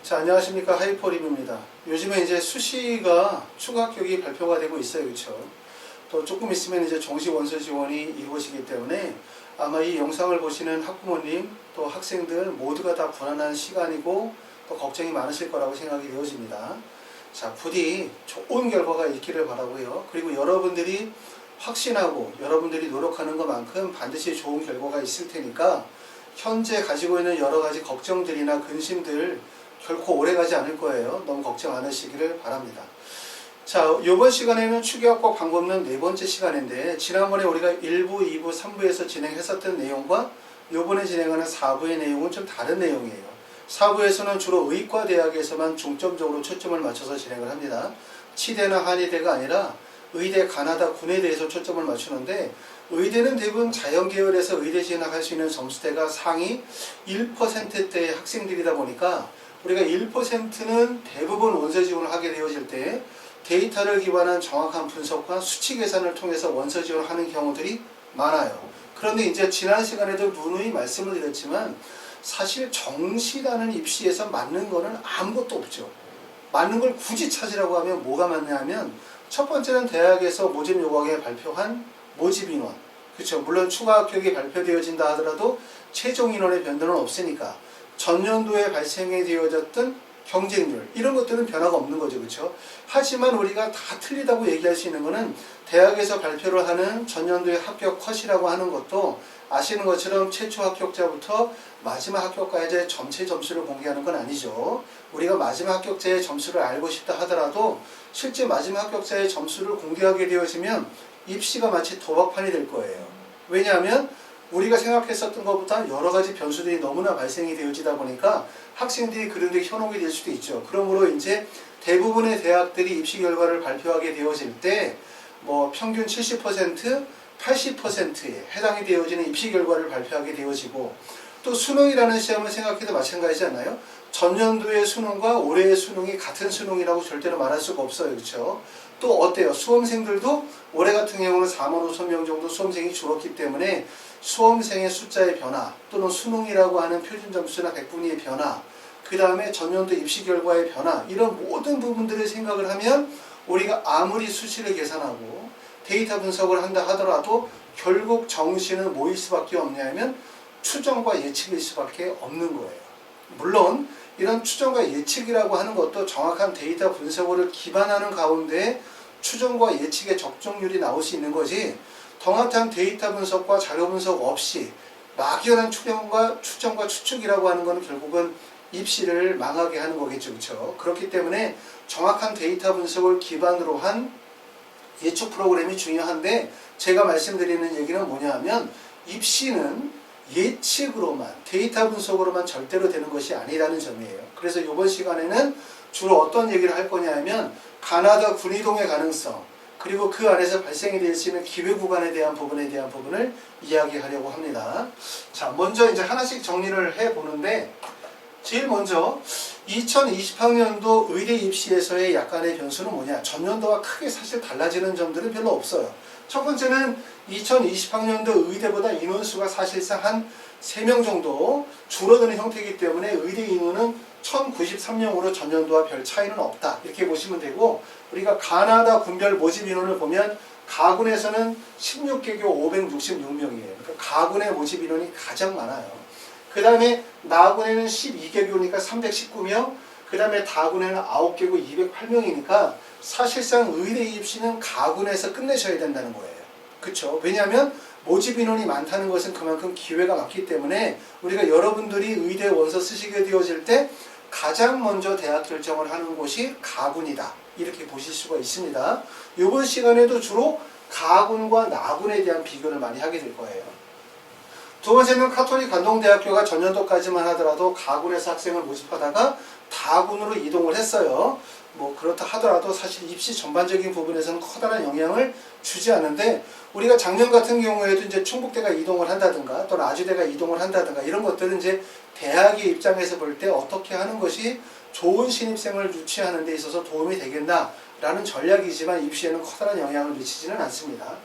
자, 안녕하십니까. 하이퍼림입니다. 요즘에 이제 수시가 추가 합격이 발표가 되고 있어요. 그렇죠? 또 조금 있으면 이제 정시 원서 지원이 이루어지기 때문에 아마 이 영상을 보시는 학부모님 또 학생들 모두가 다 불안한 시간이고 또 걱정이 많으실 거라고 생각이 되어집니다. 자, 부디 좋은 결과가 있기를 바라고요. 그리고 여러분들이 확신하고 여러분들이 노력하는 것만큼 반드시 좋은 결과가 있을 테니까 현재 가지고 있는 여러 가지 걱정들이나 근심들 결코 오래가지 않을 거예요. 너무 걱정 안 하시기를 바랍니다. 자, 이번 시간에는 추계합법 방법론 네 번째 시간인데 지난번에 우리가 1부, 2부, 3부에서 진행했었던 내용과 이번에 진행하는 4부의 내용은 좀 다른 내용이에요. 4부에서는 주로 의과대학에서만 중점적으로 초점을 맞춰서 진행을 합니다. 치대나 한의대가 아니라 의대, 가나다, 군에 대해서 초점을 맞추는데 의대는 대부분 자연계열에서 의대 진학할 수 있는 점수대가 상위 1%대의 학생들이다 보니까 우리가 1%는 대부분 원서 지원을 하게 되어질 때 데이터를 기반한 정확한 분석과 수치 계산을 통해서 원서 지원을 하는 경우들이 많아요. 그런데 이제 지난 시간에도 누누이 말씀을 드렸지만 사실 정시라는 입시에서 맞는 거는 아무것도 없죠. 맞는 걸 굳이 찾으라고 하면 뭐가 맞냐면 첫 번째는 대학에서 모집 요강에 발표한 모집 인원. 그렇죠. 물론 추가 합격이 발표되어진다 하더라도 최종 인원의 변동은 없으니까 전년도에 발생해 되어졌던 경쟁률 이런 것들은 변화가 없는 거죠. 그렇죠? 하지만 우리가 다 틀리다고 얘기할 수 있는 것은 대학에서 발표를 하는 전년도의 합격 컷이라고 하는 것도 아시는 것처럼 최초 합격자부터 마지막 합격자의 전체 점수를 공개하는 건 아니죠. 우리가 마지막 합격자의 점수를 알고 싶다 하더라도 실제 마지막 합격자의 점수를 공개하게 되어지면 입시가 마치 도박판이 될 거예요. 왜냐하면 우리가 생각했었던 것보다 여러 가지 변수들이 너무나 발생이 되어지다 보니까 학생들이 그런 데 현혹이 될 수도 있죠. 그러므로 이제 대부분의 대학들이 입시 결과를 발표하게 되어질 때 뭐 평균 70%, 80%에 해당이 되어지는 입시 결과를 발표하게 되어지고 또 수능이라는 시험을 생각해도 마찬가지지 않나요? 전년도의 수능과 올해의 수능이 같은 수능이라고 절대로 말할 수가 없어요. 그렇죠? 또 어때요? 수험생들도 올해 같은 경우는 4만 5천 명 정도 수험생이 줄었기 때문에 수험생의 숫자의 변화 또는 수능이라고 하는 표준 점수나 백분위의 변화 그 다음에 전년도 입시 결과의 변화 이런 모든 부분들을 생각을 하면 우리가 아무리 수치를 계산하고 데이터 분석을 한다 하더라도 결국 정시는 뭐일 수밖에 없냐면 추정과 예측일 수밖에 없는 거예요. 물론 이런 추정과 예측이라고 하는 것도 정확한 데이터 분석을 기반하는 가운데 추정과 예측의 적중률이 나올 수 있는 거지 정확한 데이터 분석과 자료 분석 없이 막연한 추정과 추측이라고 하는 것은 결국은 입시를 망하게 하는 거겠죠. 그렇죠? 그렇기 때문에 정확한 데이터 분석을 기반으로 한 예측 프로그램이 중요한데 제가 말씀드리는 얘기는 뭐냐 하면 입시는 예측으로만 데이터 분석으로만 절대로 되는 것이 아니라는 점이에요. 그래서 이번 시간에는 주로 어떤 얘기를 할 거냐 하면 가나다 군이동의 가능성 그리고 그 안에서 발생이 될 수 있는 기회 구간에 대한 부분을 이야기하려고 합니다. 자, 먼저 이제 하나씩 정리를 해 보는데 제일 먼저 2020학년도 의대 입시에서의 약간의 변수는 뭐냐? 전년도와 크게 사실 달라지는 점들은 별로 없어요. 첫 번째는 2020학년도 의대보다 인원수가 사실상 한 3명 정도 줄어드는 형태이기 때문에 의대 인원은 1093명으로 전년도와 별 차이는 없다. 이렇게 보시면 되고 우리가 가나다 군별 모집 인원을 보면 가군에서는 16개교 566명이에요. 그러니까 가군의 모집 인원이 가장 많아요. 그 다음에 나군에는 12개교니까 319명, 그 다음에 다군에는 9개고 208명이니까 사실상 의대 입시는 가군에서 끝내셔야 된다는 거예요. 그렇죠? 왜냐하면 모집 인원이 많다는 것은 그만큼 기회가 많기 때문에 우리가 여러분들이 의대 원서 쓰시게 되어질 때 가장 먼저 대학 결정을 하는 곳이 가군이다. 이렇게 보실 수가 있습니다. 이번 시간에도 주로 가군과 나군에 대한 비교를 많이 하게 될 거예요. 두 번째는 카톨릭 관동대학교가 전년도까지만 하더라도 가군에서 학생을 모집하다가 다군으로 이동을 했어요. 뭐 그렇다 하더라도 사실 입시 전반적인 부분에서는 커다란 영향을 주지 않는데 우리가 작년 같은 경우에도 이제 충북대가 이동을 한다든가 또는 아주대가 이동을 한다든가 이런 것들은 이제 대학의 입장에서 볼 때 어떻게 하는 것이 좋은 신입생을 유치하는 데 있어서 도움이 되겠나라는 전략이지만 입시에는 커다란 영향을 미치지는 않습니다.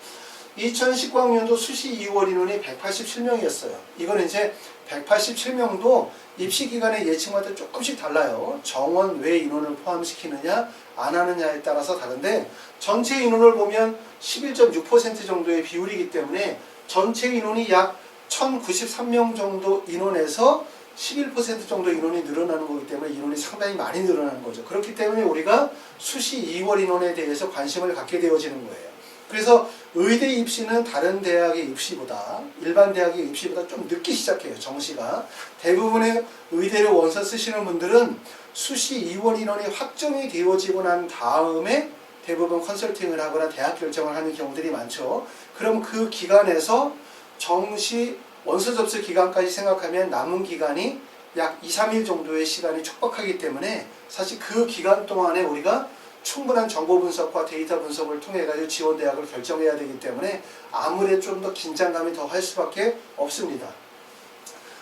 2019학년도 수시 2월 인원이 187명이었어요. 이건 이제 187명도 입시 기간의 예측마다 조금씩 달라요. 정원 외 인원을 포함시키느냐 안 하느냐에 따라서 다른데 전체 인원을 보면 11.6% 정도의 비율이기 때문에 전체 인원이 약 1093명 정도 인원에서 11% 정도 인원이 늘어나는 거기 때문에 인원이 상당히 많이 늘어나는 거죠. 그렇기 때문에 우리가 수시 2월 인원에 대해서 관심을 갖게 되어지는 거예요. 그래서 의대 입시는 다른 대학의 입시보다 일반 대학의 입시보다 좀 늦게 시작해요. 정시가. 대부분의 의대를 원서 쓰시는 분들은 수시 2월 인원이 확정이 되어지고 난 다음에 대부분 컨설팅을 하거나 대학 결정을 하는 경우들이 많죠. 그럼 그 기간에서 정시 원서 접수 기간까지 생각하면 남은 기간이 약 2, 3일 정도의 시간이 촉박하기 때문에 사실 그 기간 동안에 우리가 충분한 정보 분석과 데이터 분석을 통해 가지고 지원 대학을 결정해야 되기 때문에 아무래도 좀 더 긴장감이 더 할 수밖에 없습니다.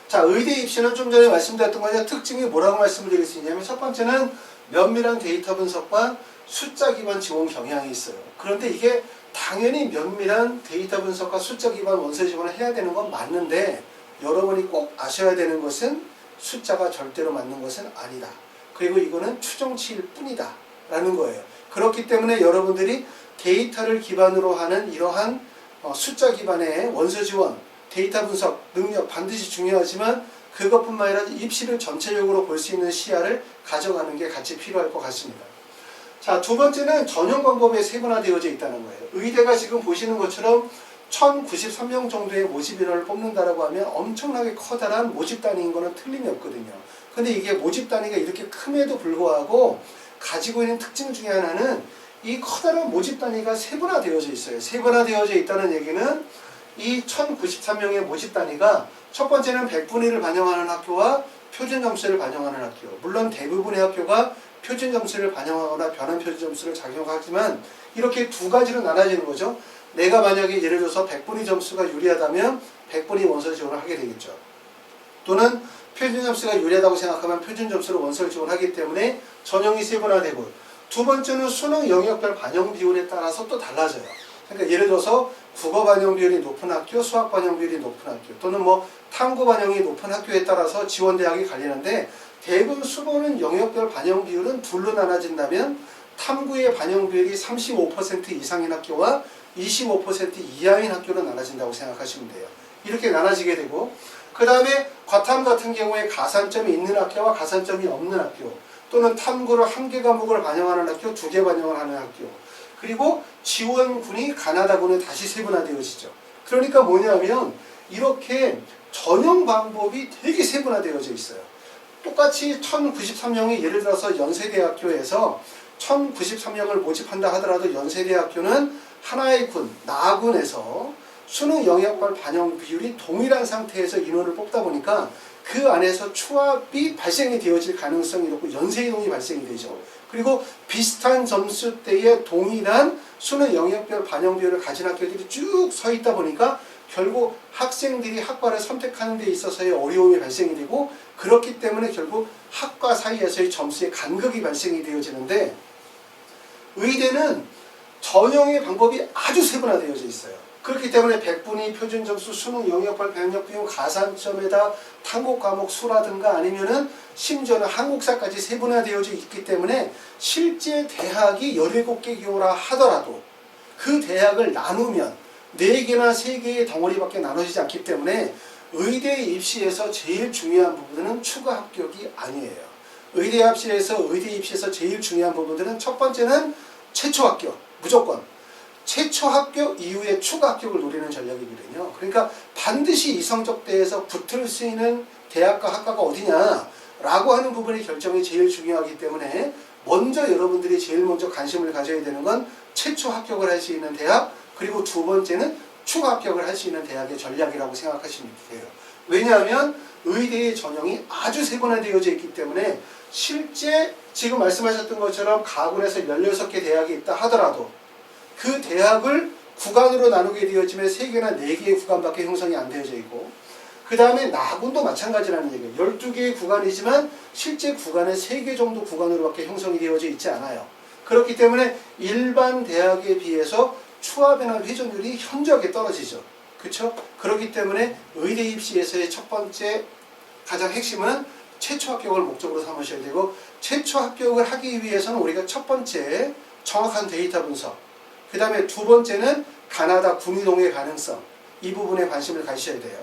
자, 의대 입시는 좀 전에 말씀드렸던 거죠. 특징이 뭐라고 말씀을 드릴 수 있냐면 첫 번째는 면밀한 데이터 분석과 숫자 기반 지원 경향이 있어요. 그런데 이게 당연히 면밀한 데이터 분석과 숫자 기반 원서 지원을 해야 되는 건 맞는데 여러분이 꼭 아셔야 되는 것은 숫자가 절대로 맞는 것은 아니다. 그리고 이거는 추정치일 뿐이다 라는 거예요. 그렇기 때문에 여러분들이 데이터를 기반으로 하는 이러한 숫자 기반의 원서 지원, 데이터 분석, 능력 반드시 중요하지만 그것뿐만 아니라 입시를 전체적으로 볼 수 있는 시야를 가져가는 게 같이 필요할 것 같습니다. 자, 두 번째는 전형 방법에 세분화되어져 있다는 거예요. 의대가 지금 보시는 것처럼 1093명 정도의 모집 인원을 뽑는다라고 하면 엄청나게 커다란 모집 단위인 거는 틀림이 없거든요. 근데 이게 모집 단위가 이렇게 큼에도 불구하고 가지고 있는 특징 중에 하나는 이 커다란 모집 단위가 세분화되어져 있어요. 세분화되어져 있다는 얘기는 이 1093명의 모집 단위가 첫 번째는 100분의 1을 반영하는 학교와 표준 점수를 반영하는 학교. 물론 대부분의 학교가 표준 점수를 반영하거나 변환 표준 점수를 작용하지만 이렇게 두 가지로 나눠지는 거죠. 내가 만약에 예를 들어서 100분의 점수가 유리하다면 100분의 원서 지원을 하게 되겠죠. 또는 표준 점수가 유리하다고 생각하면 표준 점수로 원서를 지원하기 때문에 전형이 세분화되고 두 번째는 수능 영역별 반영 비율에 따라서 또 달라져요. 그러니까 예를 들어서 국어 반영 비율이 높은 학교, 수학 반영 비율이 높은 학교 또는 뭐 탐구 반영이 높은 학교에 따라서 지원 대학이 갈리는데 대부분 수능은 영역별 반영 비율은 둘로 나눠진다면 탐구의 반영 비율이 35% 이상인 학교와 25% 이하인 학교로 나눠진다고 생각하시면 돼요. 이렇게 나눠지게 되고 그 다음에 과탐 같은 경우에 가산점이 있는 학교와 가산점이 없는 학교 또는 탐구를 1개 과목을 반영하는 학교, 2개 반영을 하는 학교 그리고 지원군이 가나다군에 다시 세분화되어지죠. 그러니까 뭐냐면 이렇게 전형 방법이 되게 세분화되어져 있어요. 똑같이 1093명이 예를 들어서 연세대학교에서 1093명을 모집한다 하더라도 연세대학교는 하나의 군, 나군에서 수능 영역별 반영 비율이 동일한 상태에서 인원을 뽑다 보니까 그 안에서 추합이 발생이 되어질 가능성이 높고 연쇄이동이 발생이 되죠. 그리고 비슷한 점수대에 동일한 수능 영역별 반영 비율을 가진 학교들이 쭉 서 있다 보니까 결국 학생들이 학과를 선택하는 데 있어서의 어려움이 발생이 되고 그렇기 때문에 결국 학과 사이에서의 점수의 간극이 발생이 되어지는데 의대는 전형의 방법이 아주 세분화되어져 있어요. 그렇기 때문에 100분위 표준 점수, 수능 영역별 병역 비용, 가산점에다 탐구 과목 수라든가 아니면은 심지어는 한국사까지 세분화되어져 있기 때문에 실제 대학이 17개 교라 하더라도 그 대학을 나누면 4개나 3개의 덩어리밖에 나눠지지 않기 때문에 의대 입시에서 제일 중요한 부분은 추가 합격이 아니에요. 의대 입시에서 제일 중요한 부분들은 첫 번째는 최초 합격, 무조건. 최초 합격 이후에 추가 합격을 노리는 전략이거든요. 그러니까 반드시 이 성적대에서 붙을 수 있는 대학과 학과가 어디냐라고 하는 부분의 결정이 제일 중요하기 때문에 먼저 여러분들이 제일 먼저 관심을 가져야 되는 건 최초 합격을 할 수 있는 대학 그리고 두 번째는 추가 합격을 할 수 있는 대학의 전략이라고 생각하시면 돼요. 왜냐하면 의대의 전형이 아주 세분화되어져 있기 때문에 실제 지금 말씀하셨던 것처럼 가군에서 16개 대학이 있다 하더라도 그 대학을 구간으로 나누게 되어지면 3개나 4개의 구간밖에 형성이 안 되어져 있고 그 다음에 나군도 마찬가지라는 얘기예요. 12개의 구간이지만 실제 구간은 3개 정도 구간으로밖에 형성이 되어져 있지 않아요. 그렇기 때문에 일반 대학에 비해서 추합이나 회전율이 현저하게 떨어지죠. 그렇죠? 그렇기 때문에 의대 입시에서의 첫 번째 가장 핵심은 최초 합격을 목적으로 삼으셔야 되고, 최초 합격을 하기 위해서는 우리가 첫 번째 정확한 데이터 분석, 그 다음에 두 번째는 가나다 군이동의 가능성, 이 부분에 관심을 가지셔야 돼요.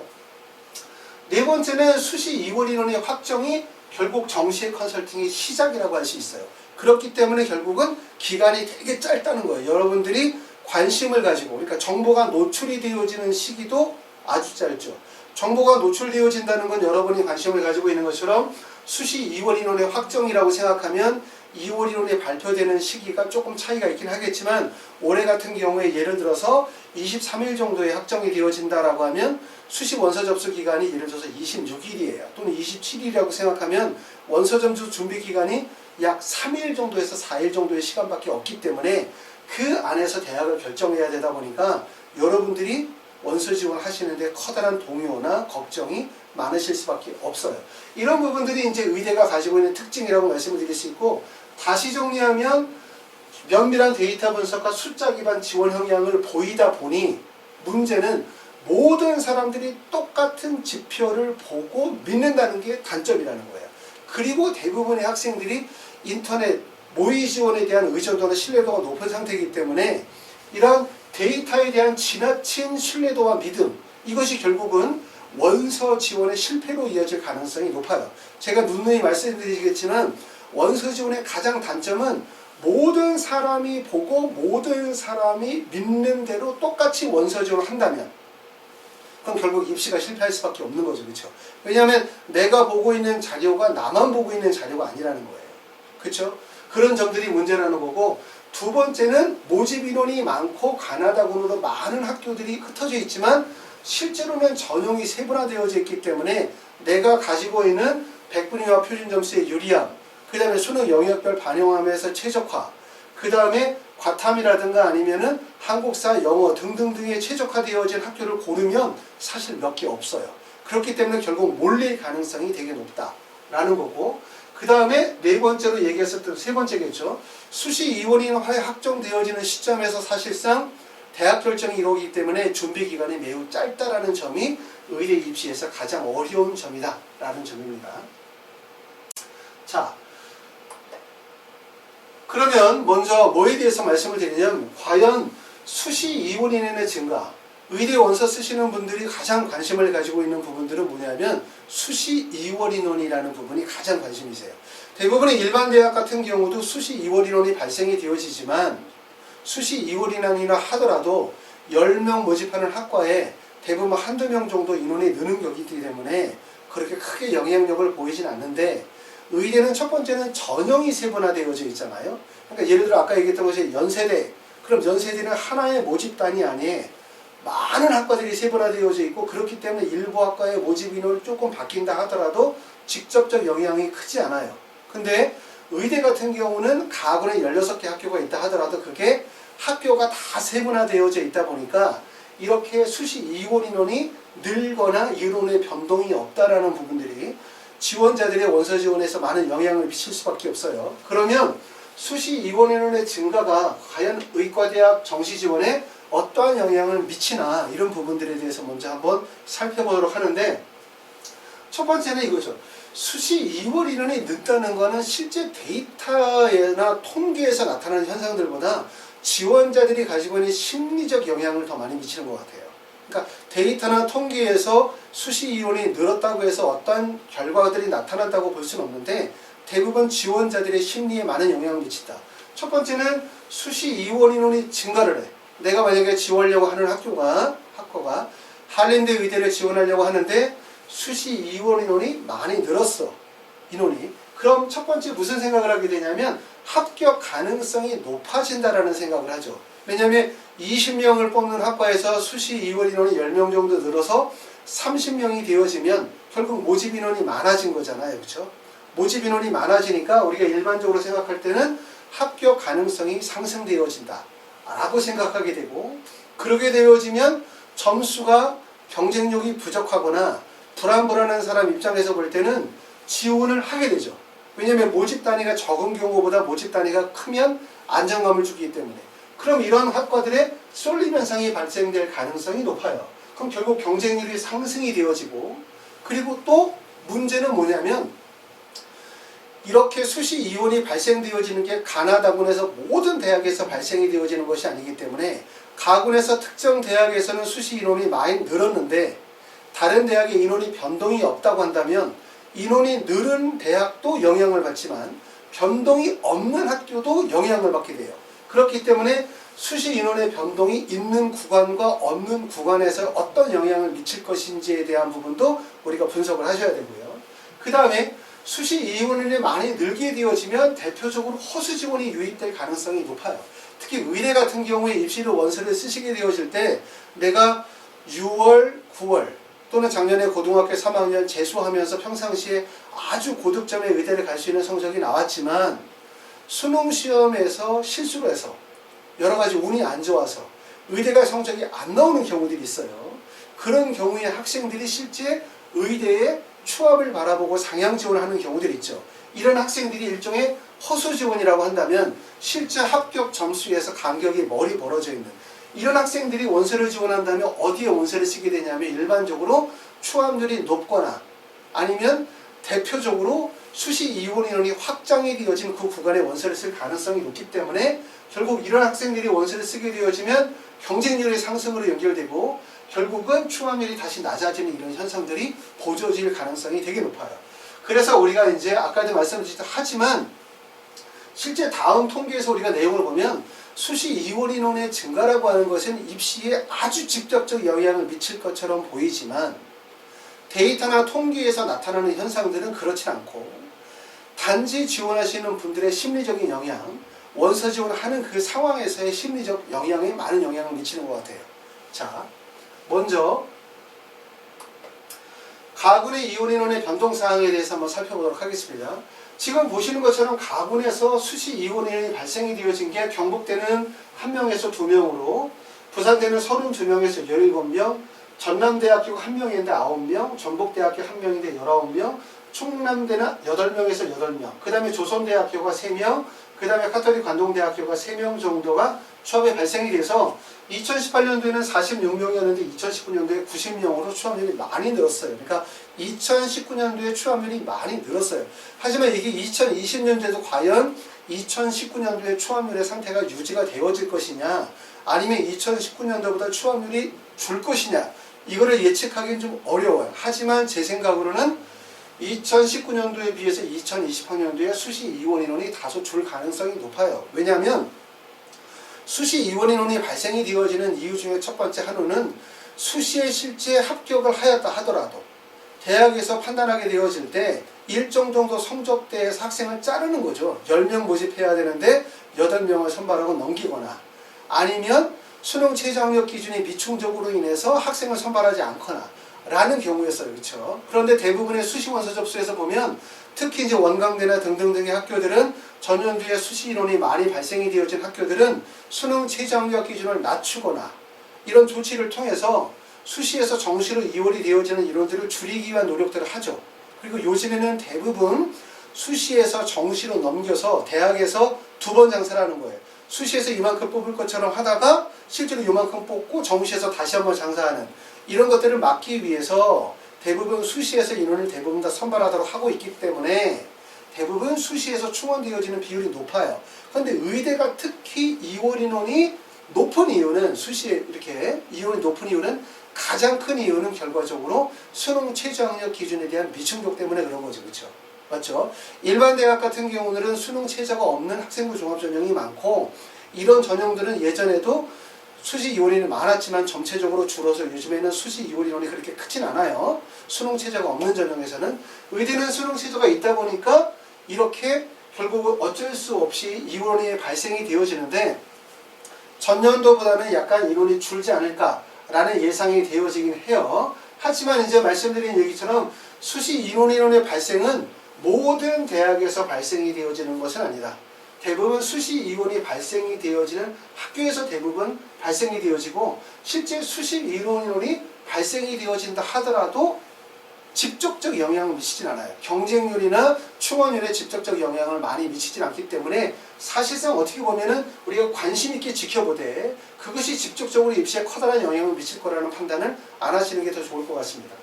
네 번째는 수시 2월 인원의 확정이 결국 정시의 컨설팅의 시작이라고 할 수 있어요. 그렇기 때문에 결국은 기간이 되게 짧다는 거예요. 여러분들이 관심을 가지고, 그러니까 정보가 노출이 되어지는 시기도 아주 짧죠. 정보가 노출되어진다는 건 여러분이 관심을 가지고 있는 것처럼 수시 2월 인원의 확정이라고 생각하면 2월 인원이 발표되는 시기가 조금 차이가 있긴 하겠지만, 올해 같은 경우에 예를 들어서 23일 정도에 확정이 되어진다라고 하면 수시 원서 접수 기간이 예를 들어서 26일이에요. 또는 27일이라고 생각하면 원서 접수 준비 기간이 약 3일 정도에서 4일 정도의 시간밖에 없기 때문에 그 안에서 대학을 결정해야 되다 보니까 여러분들이 원서 지원하시는데 커다란 동요나 걱정이 많으실 수밖에 없어요. 이런 부분들이 이제 의대가 가지고 있는 특징이라고 말씀을 드릴 수 있고, 다시 정리하면 면밀한 데이터 분석과 숫자 기반 지원 형향을 보이다 보니 문제는 모든 사람들이 똑같은 지표를 보고 믿는다는 게 단점이라는 거예요. 그리고 대부분의 학생들이 인터넷 모의 지원에 대한 의존도나 신뢰도가 높은 상태이기 때문에 이런 데이터에 대한 지나친 신뢰도와 믿음, 이것이 결국은 원서 지원의 실패로 이어질 가능성이 높아요. 제가 누누이 말씀드리겠지만 원서 지원의 가장 단점은 모든 사람이 보고 모든 사람이 믿는 대로 똑같이 원서 지원을 한다면 그럼 결국 입시가 실패할 수밖에 없는 거죠. 그렇죠? 왜냐하면 내가 보고 있는 자료가 나만 보고 있는 자료가 아니라는 거예요. 그렇죠? 그런 점들이 문제라는 거고, 두 번째는 모집 인원이 많고 가나다군으로 많은 학교들이 흩어져 있지만 실제로는 전형이 세분화되어져 있기 때문에 내가 가지고 있는 100분위와 표준 점수의 유리함, 그 다음에 수능 영역별 반영함에서 최적화, 그 다음에 과탐이라든가 아니면은 한국사, 영어 등등등에 최적화되어진 학교를 고르면 사실 몇 개 없어요. 그렇기 때문에 결국 몰릴 가능성이 되게 높다라는 거고, 그 다음에 네 번째로 얘기했었던 세 번째겠죠. 수시 2월이 확정되어지는 시점에서 사실상 대학 결정이 이루어지기 때문에 준비 기간이 매우 짧다라는 점이 의대 입시에서 가장 어려운 점이다 라는 점입니다. 자, 그러면 먼저 뭐에 대해서 말씀을 드리냐면, 과연 수시 2월 이내의 증가, 의대 원서 쓰시는 분들이 가장 관심을 가지고 있는 부분들은 뭐냐면 수시 2월 인원이라는 부분이 가장 관심이세요. 대부분의 일반 대학 같은 경우도 수시 2월 인원이 발생이 되어지지만 수시 2월 인원이나 하더라도 10명 모집하는 학과에 대부분 한두 명 정도 인원이 느는 격이기 때문에 그렇게 크게 영향력을 보이진 않는데, 의대는 첫 번째는 전형이 세분화되어져 있잖아요. 그러니까 예를 들어 아까 얘기했던 것이 연세대, 그럼 연세대는 하나의 모집단이 아니에 많은 학과들이 세분화되어져 있고, 그렇기 때문에 일부 학과의 모집 인원이 조금 바뀐다 하더라도 직접적 영향이 크지 않아요. 근데 의대 같은 경우는 가군에 16개 학교가 있다 하더라도 그게 학교가 다 세분화되어져 있다 보니까 이렇게 수시 2월 인원이 늘거나 인원의 변동이 없다라는 부분들이 지원자들의 원서 지원에서 많은 영향을 미칠 수밖에 없어요. 그러면 수시 2월 인원의 증가가 과연 의과대학 정시 지원에 어떠한 영향을 미치나, 이런 부분들에 대해서 먼저 한번 살펴보도록 하는데, 첫 번째는 이거죠. 수시 2월 인원이 늦다는 것은 실제 데이터나 통계에서 나타나는 현상들보다 지원자들이 가지고 있는 심리적 영향을 더 많이 미치는 것 같아요. 그러니까 데이터나 통계에서 수시 2월이 늘었다고 해서 어떤 결과들이 나타난다고 볼 수는 없는데 대부분 지원자들의 심리에 많은 영향을 미친다. 첫 번째는 수시 2월 인원이 증가를 해. 내가 만약에 지원하려고 하는 학교가 한림대 의대를 지원하려고 하는데 수시 2월 인원이 많이 늘었어. 인원이. 그럼 첫 번째 무슨 생각을 하게 되냐면 합격 가능성이 높아진다라는 생각을 하죠. 왜냐하면 20명을 뽑는 학과에서 수시 2월 인원이 10명 정도 늘어서 30명이 되어지면 결국 모집 인원이 많아진 거잖아요. 그렇죠? 모집 인원이 많아지니까 우리가 일반적으로 생각할 때는 합격 가능성이 상승되어진다 라고 생각하게 되고, 그러게 되어지면 점수가 경쟁력이 부족하거나 불안불안한 사람 입장에서 볼 때는 지원을 하게 되죠. 왜냐하면 모집 단위가 적은 경우보다 모집 단위가 크면 안정감을 주기 때문에. 그럼 이런 학과들의 쏠림 현상이 발생될 가능성이 높아요. 그럼 결국 경쟁률이 상승이 되어지고, 그리고 또 문제는 뭐냐면 이렇게 수시 이혼이 발생되어지는 게 가나다군에서 모든 대학에서 발생이 되어지는 것이 아니기 때문에 가군에서 특정 대학에서는 수시 인원이 많이 늘었는데 다른 대학의 인원이 변동이 없다고 한다면 인원이 늘은 대학도 영향을 받지만 변동이 없는 학교도 영향을 받게 돼요. 그렇기 때문에 수시 인원의 변동이 있는 구간과 없는 구간에서 어떤 영향을 미칠 것인지에 대한 부분도 우리가 분석을 하셔야 되고요. 그 다음에 수시 이혼이 많이 늘게 되어지면 대표적으로 허수 지원이 유입될 가능성이 높아요. 특히 의대 같은 경우에 입시로 원서를 쓰시게 되어질 때 내가 6월, 9월 또는 작년에 고등학교 3학년 재수하면서 평상시에 아주 고득점의 의대를 갈 수 있는 성적이 나왔지만 수능 시험에서 실수를 해서 여러 가지 운이 안 좋아서 의대가 성적이 안 나오는 경우들이 있어요. 그런 경우에 학생들이 실제 의대에 추합을 바라보고 상향 지원하는 경우들이 있죠. 이런 학생들이 일종의 허수 지원이라고 한다면 실제 합격 점수에서 간격이 멀리 벌어져 있는 이런 학생들이 원서를 지원한다면 어디에 원서를 쓰게 되냐면 일반적으로 추합률이 높거나 아니면 대표적으로 수시 이혼 인원이 확장이 되어진 그 구간에 원서를 쓸 가능성이 높기 때문에 결국 이런 학생들이 원서를 쓰게 되어지면 경쟁률의 상승으로 연결되고 결국은 추합률이 다시 낮아지는 이런 현상들이 보여질 가능성이 되게 높아요. 그래서 우리가 이제 아까도 말씀드렸듯이 하지만 실제 다음 통계에서 우리가 내용을 보면 수시 이혼 인원의 증가라고 하는 것은 입시에 아주 직접적 영향을 미칠 것처럼 보이지만 데이터나 통계에서 나타나는 현상들은 그렇지 않고 단지 지원하시는 분들의 심리적인 영향, 원서 지원하는 그 상황에서의 심리적 영향에 많은 영향을 미치는 것 같아요. 자, 먼저 가군의 이혼 인원의 변동 사항에 대해서 한번 살펴보도록 하겠습니다. 지금 보시는 것처럼 가군에서 수시 이혼 인원이 발생이 되어진 게 경북대는 1명에서 2명으로, 부산대는 32명에서 17명, 전남대학교가 1명인데 9명, 전북대학교 1명인데 19명, 충남대는 8명에서 8명, 그 다음에 조선대학교가 3명, 그 다음에 카톨릭 관동대학교가 3명 정도가 추합이 발생이 돼서 2018년도에는 46명이었는데 2019년도에 90명으로 추합률이 많이 늘었어요. 그러니까 2019년도에 추합률이 많이 늘었어요. 하지만 이게 2020년도에도 과연 2019년도의 추합률의 상태가 유지가 되어질 것이냐 아니면 2019년도보다 추합률이 줄 것이냐 이거를 예측하기는 좀 어려워요. 하지만 제 생각으로는 2019년도에 비해서 2020학년도에 수시 이혼 인원이 다소 줄 가능성이 높아요. 왜냐하면 수시 이혼 인원이 발생이 되어지는 이유 중에 첫 번째 한우는 수시에 실제 합격을 하였다 하더라도 대학에서 판단하게 되어질 때 일정 정도 성적대에서 학생을 자르는 거죠. 10명 모집해야 되는데 8명을 선발하고 넘기거나 아니면 수능 최저학력 기준이 미충족으로 인해서 학생을 선발하지 않거나 라는 경우였어요. 그렇죠? 그런데 대부분의 수시 원서 접수에서 보면 특히 이제 원광대나 등등등의 학교들은 전년도에 수시 인원이 많이 발생이 되어진 학교들은 수능 최저학력 기준을 낮추거나 이런 조치를 통해서 수시에서 정시로 이월이 되어지는 인원들을 줄이기 위한 노력들을 하죠. 그리고 요즘에는 대부분 수시에서 정시로 넘겨서 대학에서 2번 장사를 하는 거예요. 수시에서 이만큼 뽑을 것처럼 하다가 실제로 이만큼 뽑고 정시에서 다시 한번 장사하는 이런 것들을 막기 위해서 대부분 수시에서 인원을 대부분 다 선발하도록 하고 있기 때문에 대부분 수시에서 충원되어지는 비율이 높아요. 그런데 의대가 특히 이월 인원이 높은 이유는 수시에 이렇게 이원이 높은 이유는 가장 큰 이유는 결과적으로 수능 최저학력 기준에 대한 미충족 때문에 그런 거죠. 그렇죠? 맞죠? 일반 대학 같은 경우는 수능 최저가 없는 학생부 종합 전형이 많고 이런 전형들은 예전에도 수시 이월인이 많았지만 점체적으로 줄어서 요즘에는 수시 이월 인원이 그렇게 크진 않아요. 수능 최저가 없는 전형에서는 의대는 수능 최저가 있다 보니까 이렇게 결국 어쩔 수 없이 이월인이 발생이 되어지는데 전년도보다는 약간 인원이 줄지 않을까라는 예상이 되어지긴 해요. 하지만 이제 말씀드린 얘기처럼 수시 인원의 발생은 모든 대학에서 발생이 되어지는 것은 아니다. 대부분 수시 이혼이 발생이 되어지는 학교에서 대부분 발생이 되어지고 실제 수시 이혼이 발생이 되어진다 하더라도 직접적 영향을 미치진 않아요. 경쟁률이나 충원율에 직접적 영향을 많이 미치진 않기 때문에 사실상 어떻게 보면은 우리가 관심 있게 지켜보되 그것이 직접적으로 입시에 커다란 영향을 미칠 거라는 판단을 안 하시는 게 더 좋을 것 같습니다.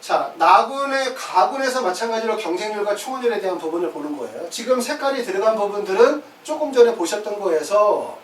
자, 나군의 가군에서 마찬가지로 경쟁률과 충원율에 대한 부분을 보는 거예요. 지금 색깔이 들어간 부분들은 조금 전에 보셨던 거에서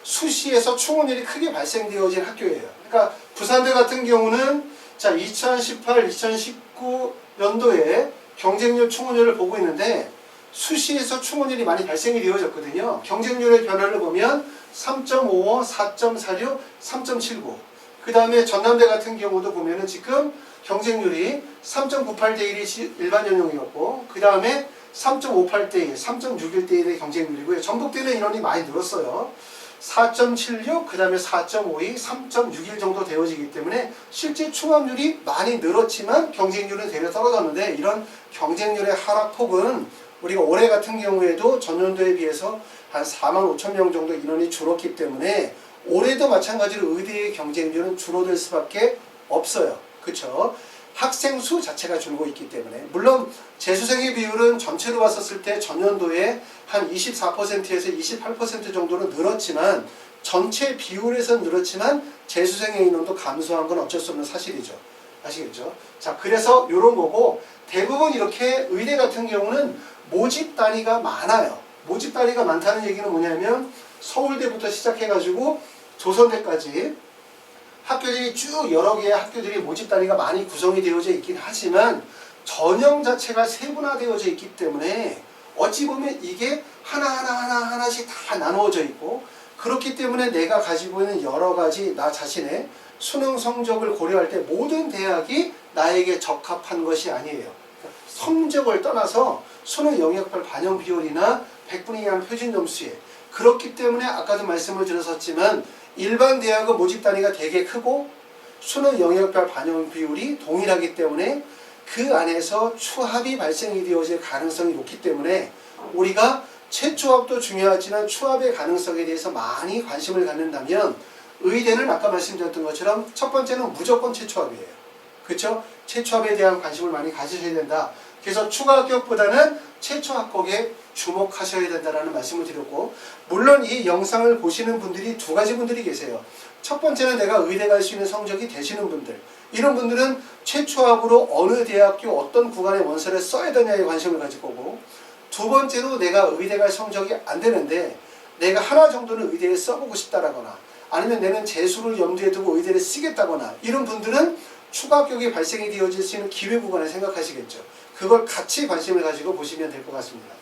수시에서 충원율이 크게 발생되어진 학교예요. 그러니까 부산대 같은 경우는 자 2018, 2019 연도에 경쟁률 충원율을 보고 있는데 수시에서 충원율이 많이 발생이 되어졌거든요. 경쟁률의 변화를 보면 3.55, 4.46, 3.79. 그 다음에 전남대 같은 경우도 보면은 지금 경쟁률이 3.98대 1이 일반 전형이었고 그 다음에 3.58대 1, 3.61대 1의 경쟁률이고요. 전북대는 인원이 많이 늘었어요. 4.76, 그 다음에 4.52, 3.61 정도 되어지기 때문에 실제 충원율이 많이 늘었지만 경쟁률은 되려 떨어졌는데 이런 경쟁률의 하락폭은 우리가 올해 같은 경우에도 전년도에 비해서 한 4만 5천 명 정도 인원이 줄었기 때문에 올해도 마찬가지로 의대의 경쟁률은 줄어들 수밖에 없어요. 그렇죠? 학생 수 자체가 줄고 있기 때문에 물론 재수생의 비율은 전체로 봤었을 때 전년도에 한 24%에서 28% 정도는 늘었지만 전체 비율에서 늘었지만 재수생의 인원도 감소한 건 어쩔 수 없는 사실이죠. 아시겠죠? 자, 그래서 이런 거고 대부분 이렇게 의대 같은 경우는 모집 단위가 많아요. 모집 단위가 많다는 얘기는 뭐냐면 서울대부터 시작해가지고 조선대까지 학교들이 쭉 여러 개의 학교들이 모집 단위가 많이 구성이 되어져 있긴 하지만 전형 자체가 세분화되어져 있기 때문에 어찌 보면 이게 하나씩 다 나누어져 있고 그렇기 때문에 내가 가지고 있는 여러 가지 나 자신의 수능 성적을 고려할 때 모든 대학이 나에게 적합한 것이 아니에요. 성적을 떠나서 수능 영역별 반영 비율이나 100분의 2한 표준 점수에 그렇기 때문에 아까도 말씀을 드렸었지만 일반 대학은 모집 단위가 되게 크고 수능 영역별 반영 비율이 동일하기 때문에 그 안에서 추합이 발생이 되어질 가능성이 높기 때문에 우리가 최초합도 중요하지만 추합의 가능성에 대해서 많이 관심을 갖는다면 의대는 아까 말씀드렸던 것처럼 첫 번째는 무조건 최초합이에요. 그렇죠? 최초합에 대한 관심을 많이 가지셔야 된다. 그래서 추가 합격보다는 최초 합격에 주목하셔야 된다는 말씀을 드렸고 물론 이 영상을 보시는 분들이 두 가지 분들이 계세요. 첫 번째는 내가 의대 갈 수 있는 성적이 되시는 분들 이런 분들은 최초합으로 어느 대학교 어떤 구간의 원서를 써야 되냐에 관심을 가질 거고 두 번째로 내가 의대 갈 성적이 안 되는데 내가 하나 정도는 의대에 써보고 싶다라거나 아니면 내는 재수를 염두에 두고 의대를 쓰겠다거나 이런 분들은 추가 합격이 발생이 되어질 수 있는 기회 구간을 생각하시겠죠. 그걸 같이 관심을 가지고 보시면 될 것 같습니다.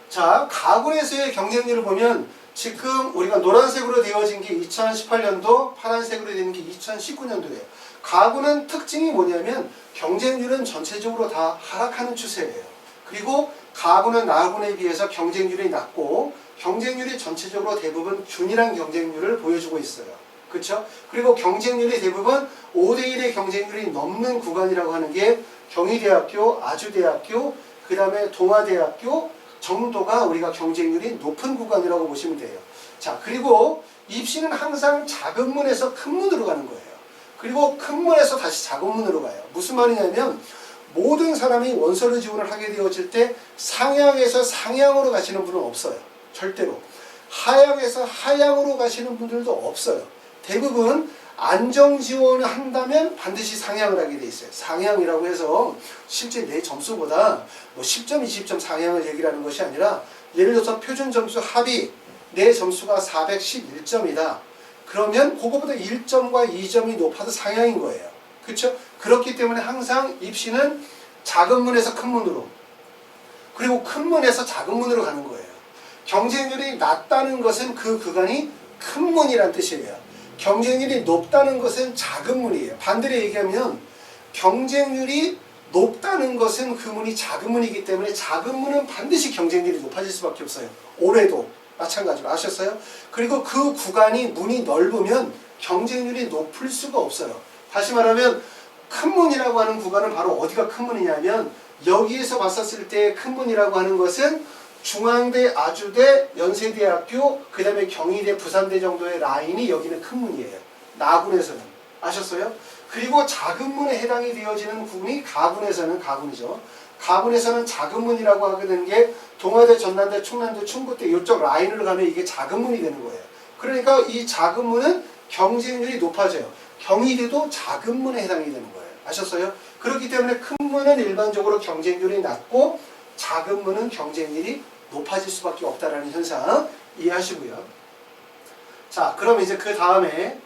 자, 가군에서의 경쟁률을 보면 지금 우리가 노란색으로 되어진 게 2018년도, 파란색으로 되는 게 2019년도예요. 가군은 특징이 뭐냐면 경쟁률은 전체적으로 다 하락하는 추세예요. 그리고 가군은 나군에 비해서 경쟁률이 낮고 경쟁률이 전체적으로 대부분 균일한 경쟁률을 보여주고 있어요. 그렇죠? 그리고 경쟁률이 대부분 5대1의 경쟁률이 넘는 구간이라고 하는 게 경희대학교, 아주대학교, 그 다음에 동아대학교 정도가 우리가 경쟁률이 높은 구간이라고 보시면 돼요. 자, 그리고 입시는 항상 작은 문에서 큰 문으로 가는 거예요. 그리고 큰 문에서 다시 작은 문으로 가요. 무슨 말이냐면 모든 사람이 원서를 지원을 하게 되어질 때 상향에서 상향으로 가시는 분은 없어요. 절대로. 하향에서 하향으로 가시는 분들도 없어요. 대부분 안정 지원을 한다면 반드시 상향을 하게 돼 있어요. 상향이라고 해서 실제 내 점수보다 뭐 10점, 20점 상향을 얘기를 하는 것이 아니라 예를 들어서 표준 점수 합이 내 점수가 411점이다. 그러면 그거보다 1점과 2점이 높아도 상향인 거예요. 그렇죠? 그렇기 때문에 항상 입시는 작은 문에서 큰 문으로 그리고 큰 문에서 작은 문으로 가는 거예요. 경쟁률이 낮다는 것은 그 구간이 큰 문이란 뜻이에요. 경쟁률이 높다는 것은 작은 문이에요. 반대로 얘기하면 경쟁률이 높다는 것은 그 문이 작은 문이기 때문에 작은 문은 반드시 경쟁률이 높아질 수밖에 없어요. 올해도 마찬가지로 아셨어요? 그리고 그 구간이 문이 넓으면 경쟁률이 높을 수가 없어요. 다시 말하면 큰 문이라고 하는 구간은 바로 어디가 큰 문이냐면 여기에서 봤었을 때 큰 문이라고 하는 것은 중앙대, 아주대, 연세대학교, 그 다음에 경희대, 부산대 정도의 라인이 여기는 큰 문이에요. 나군에서는. 아셨어요? 그리고 작은문에 해당이 되어지는 구분이 가군에서는 가군이죠. 가군에서는 작은문이라고 하게 되는 게 동아대, 전남대, 충남대, 충북대 이쪽 라인으로 가면 이게 작은문이 되는 거예요. 그러니까 이 작은문은 경쟁률이 높아져요. 경희대도 작은문에 해당이 되는 거예요. 아셨어요? 그렇기 때문에 큰 문은 일반적으로 경쟁률이 낮고 작은 문은 경쟁률이 높아질 수밖에 없다라는 현상 이해하시고요. 자, 그럼 이제 그 다음에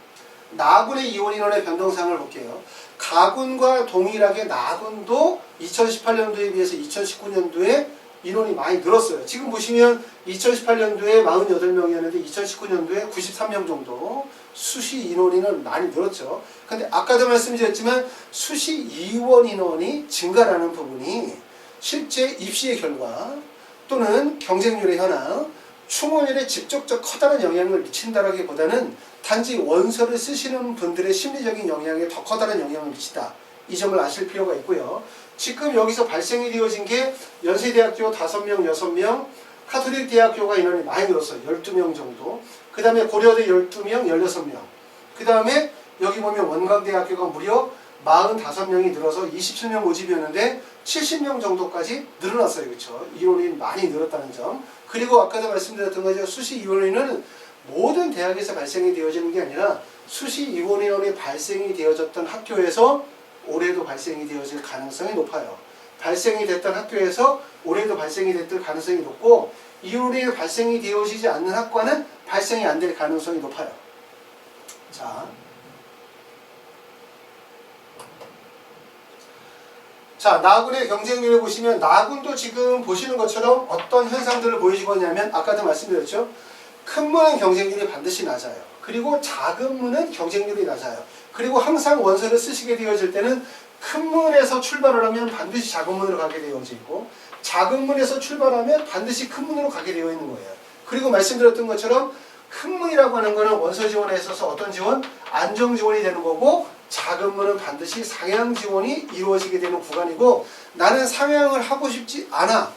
나군의 이원 인원의 변동상을 볼게요. 가군과 동일하게 나군도 2018년도에 비해서 2019년도에 인원이 많이 늘었어요. 지금 보시면 2018년도에 48명이었는데 2019년도에 93명 정도 수시 인원이 많이 늘었죠. 근데 아까도 말씀드렸지만 수시 이원 인원이 증가라는 부분이 실제 입시의 결과 또는 경쟁률의 현황, 충원율에 직접적 커다란 영향을 미친다라기보다는 단지 원서를 쓰시는 분들의 심리적인 영향에 더 커다란 영향을 미친다. 이 점을 아실 필요가 있고요. 지금 여기서 발생이 되어진 게 연세대학교 5명, 6명, 카톨릭 대학교가 인원이 많이 늘었어요. 12명 정도. 그 다음에 고려대 12명, 16명. 그 다음에 여기 보면 원광대학교가 무려 45명이 늘어서 27명 모집이었는데 70명 정도까지 늘어났어요. 그렇죠? 이론이 많이 늘었다는 점. 그리고 아까도 말씀드렸던 거죠. 수시 이원인원은 모든 대학에서 발생이 되어지는 게 아니라 수시 이원인원이 발생이 되어졌던 학교에서 올해도 발생이 되어질 가능성이 높아요. 발생이 됐던 학교에서 올해도 발생이 됐을 가능성이 높고 이론이 발생이 되어지지 않는 학과는 발생이 안 될 가능성이 높아요. 자, 나군의 경쟁률을 보시면 나군도 지금 보시는 것처럼 어떤 현상들을 보여주고 있냐면 아까도 말씀드렸죠. 큰 문은 경쟁률이 반드시 낮아요. 그리고 작은 문은 경쟁률이 낮아요. 그리고 항상 원서를 쓰시게 되어질 때는 큰 문에서 출발을 하면 반드시 작은 문으로 가게 되어지고 작은 문에서 출발하면 반드시 큰 문으로 가게 되어 있는 거예요. 그리고 말씀드렸던 것처럼 큰 문이라고 하는 거는 원서 지원에 있어서 어떤 지원? 안정 지원이 되는 거고 작은 문은 반드시 상향 지원이 이루어지게 되는 구간이고 나는 상향을 하고 싶지 않아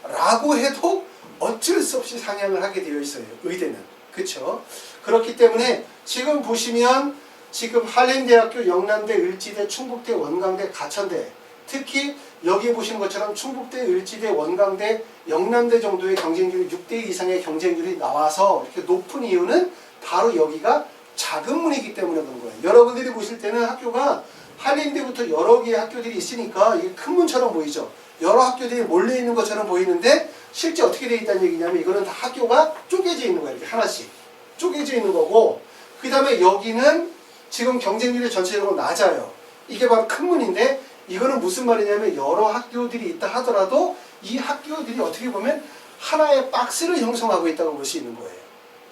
라고 해도 어쩔 수 없이 상향을 하게 되어 있어요. 의대는. 그렇죠? 그렇기 때문에 지금 보시면 지금 한림대학교, 영남대, 을지대, 충북대, 원광대, 가천대 특히 여기 보시는 것처럼 충북대, 을지대, 원광대, 영남대 정도의 경쟁률이 6대 이상의 경쟁률이 나와서 이렇게 높은 이유는 바로 여기가 작은 문이기 때문에 그런 거예요. 여러분들이 보실 때는 학교가 한림대부터 여러 개의 학교들이 있으니까 이게 큰 문처럼 보이죠. 여러 학교들이 몰려 있는 것처럼 보이는데 실제 어떻게 되어 있다는 얘기냐면 이거는 다 학교가 쪼개져 있는 거예요. 이렇게 하나씩 쪼개져 있는 거고 그 다음에 여기는 지금 경쟁률이 전체적으로 낮아요. 이게 바로 큰 문인데 이거는 무슨 말이냐면 여러 학교들이 있다 하더라도 이 학교들이 어떻게 보면 하나의 박스를 형성하고 있다고 볼 수 있는 거예요.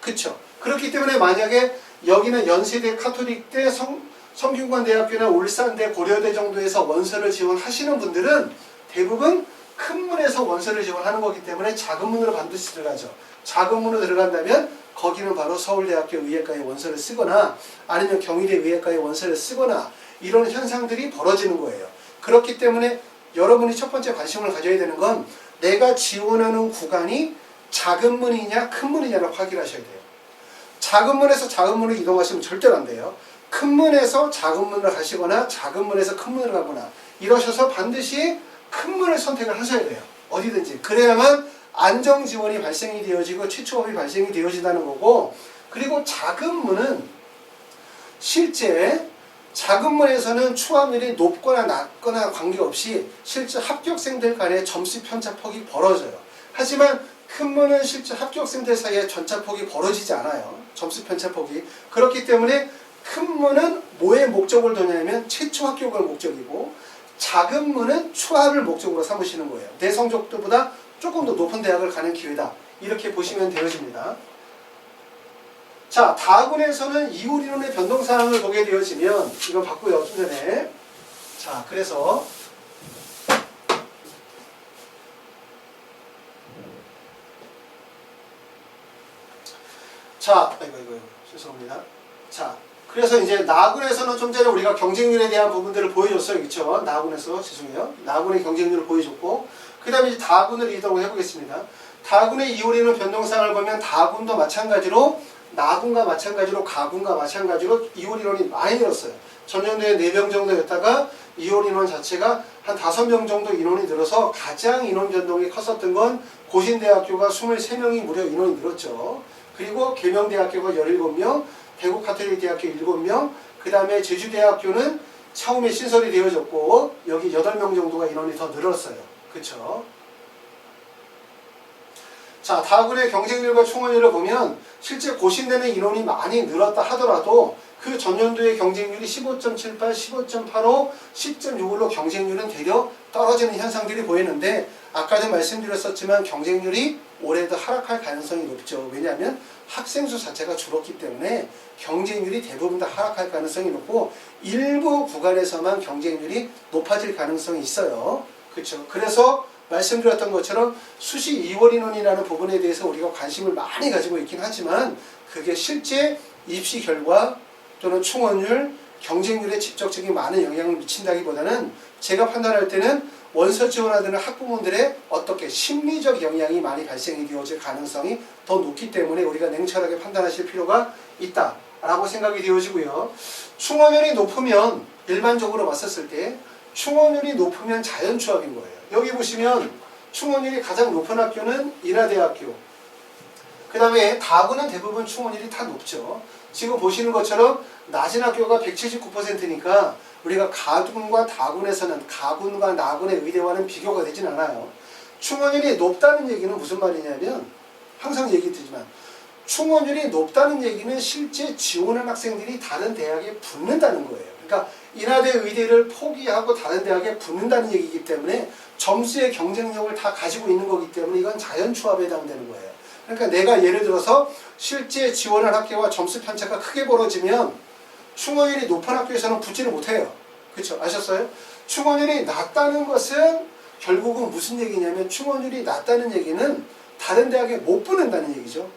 그렇죠? 그렇기 때문에 만약에 여기는 연세대, 카톨릭대, 성균관대학교나 울산대, 고려대 정도에서 원서를 지원하시는 분들은 대부분 큰 문에서 원서를 지원하는 거기 때문에 작은 문으로 반드시 들어가죠. 작은 문으로 들어간다면 거기는 바로 서울대학교 의예과에 원서를 쓰거나 아니면 경희대 의예과에 원서를 쓰거나 이런 현상들이 벌어지는 거예요. 그렇기 때문에 여러분이 첫 번째 관심을 가져야 되는 건 내가 지원하는 구간이 작은 문이냐 큰 문이냐를 확인하셔야 돼요. 작은 문에서 작은 문으로 이동하시면 절대로 안 돼요. 큰 문에서 작은 문으로 가시거나 작은 문에서 큰 문으로 가거나 이러셔서 반드시 큰 문을 선택을 하셔야 돼요. 어디든지. 그래야만 안정 지원이 발생이 되어지고 취초업이 발생이 되어진다는 거고 그리고 작은 문은 실제 작은 문에서는 추함률이 높거나 낮거나 관계없이 실제 합격생들 간의 점수 편차폭이 벌어져요. 하지만 큰 문은 실제 합격생들 사이에 전차폭이 벌어지지 않아요. 점수 편차폭이. 그렇기 때문에 큰 문은 뭐의 목적을 두냐면 최초 합격을 목적이고 작은 문은 추합을 목적으로 삼으시는 거예요. 내 성적도보다 조금 더 높은 대학을 가는 기회다. 이렇게 보시면 되어집니다. 자, 다군에서는 이율이론의 변동사항을 보게 되어지면 이건 봤고요. 좀 전에. 자, 그래서 자, 이거 죄송합니다. 자, 그래서 이제 나군에서는 좀 전에 우리가 경쟁률에 대한 부분들을 보여줬어요. 그렇죠? 나군에서 죄송해요. 나군의 경쟁률을 보여줬고 그 다음에 이제 다군을 이동을 해보겠습니다. 다군의 이율이론 변동사항을 보면 다군도 마찬가지로 나군과 마찬가지로 가군과 마찬가지로 이온 인원이 많이 늘었어요. 전년도에 4명 정도였다가 이온 인원 자체가 한 5명 정도 인원이 늘어서 가장 인원 변동이 컸었던 건 고신대학교가 23명이 무려 인원이 늘었죠. 그리고 계명대학교가 17명, 대구카톨릭대학교 7명, 그 다음에 제주대학교는 처음에 신설이 되어졌고 여기 8명 정도가 인원이 더 늘었어요. 그쵸? 자, 다군의 경쟁률과 총원율을 보면 실제 고신대는 인원이 많이 늘었다 하더라도 그 전년도의 경쟁률이 15.78, 15.85, 10.61로 경쟁률은 되려 떨어지는 현상들이 보이는데 아까도 말씀드렸었지만 경쟁률이 올해도 하락할 가능성이 높죠. 왜냐하면 학생 수 자체가 줄었기 때문에 경쟁률이 대부분 다 하락할 가능성이 높고 일부 구간에서만 경쟁률이 높아질 가능성이 있어요. 그렇죠. 그래서 말씀드렸던 것처럼 수시 2월 인원이라는 부분에 대해서 우리가 관심을 많이 가지고 있긴 하지만 그게 실제 입시 결과 또는 충원율, 경쟁률에 직접적인 많은 영향을 미친다기보다는 제가 판단할 때는 원서 지원하는 학부모들의 어떻게 심리적 영향이 많이 발생이 되어질 가능성이 더 높기 때문에 우리가 냉철하게 판단하실 필요가 있다라고 생각이 되어지고요. 충원율이 높으면 일반적으로 봤었을 때 충원율이 높으면 자연추합인 거예요. 여기 보시면 충원율이 가장 높은 학교는 인하대학교, 그 다음에 다군은 대부분 충원율이 다 높죠. 지금 보시는 것처럼 낮은 학교가 179%니까 우리가 가군과 다군에서는 가군과 나군의 의대와는 비교가 되진 않아요. 충원율이 높다는 얘기는 무슨 말이냐면 항상 얘기 드리지만 충원율이 높다는 얘기는 실제 지원한 학생들이 다른 대학에 붙는다는 거예요. 그러니까 인하대 의대를 포기하고 다른 대학에 붙는다는 얘기이기 때문에 점수의 경쟁력을 다 가지고 있는 거기 때문에 이건 자연추합에 해당되는 거예요. 그러니까 내가 예를 들어서 실제 지원한 학교와 점수 편차가 크게 벌어지면 충원율이 높은 학교에서는 붙지를 못해요. 그렇죠? 아셨어요? 충원율이 낮다는 것은 결국은 무슨 얘기냐면 충원율이 낮다는 얘기는 다른 대학에 못 붙는다는 얘기죠.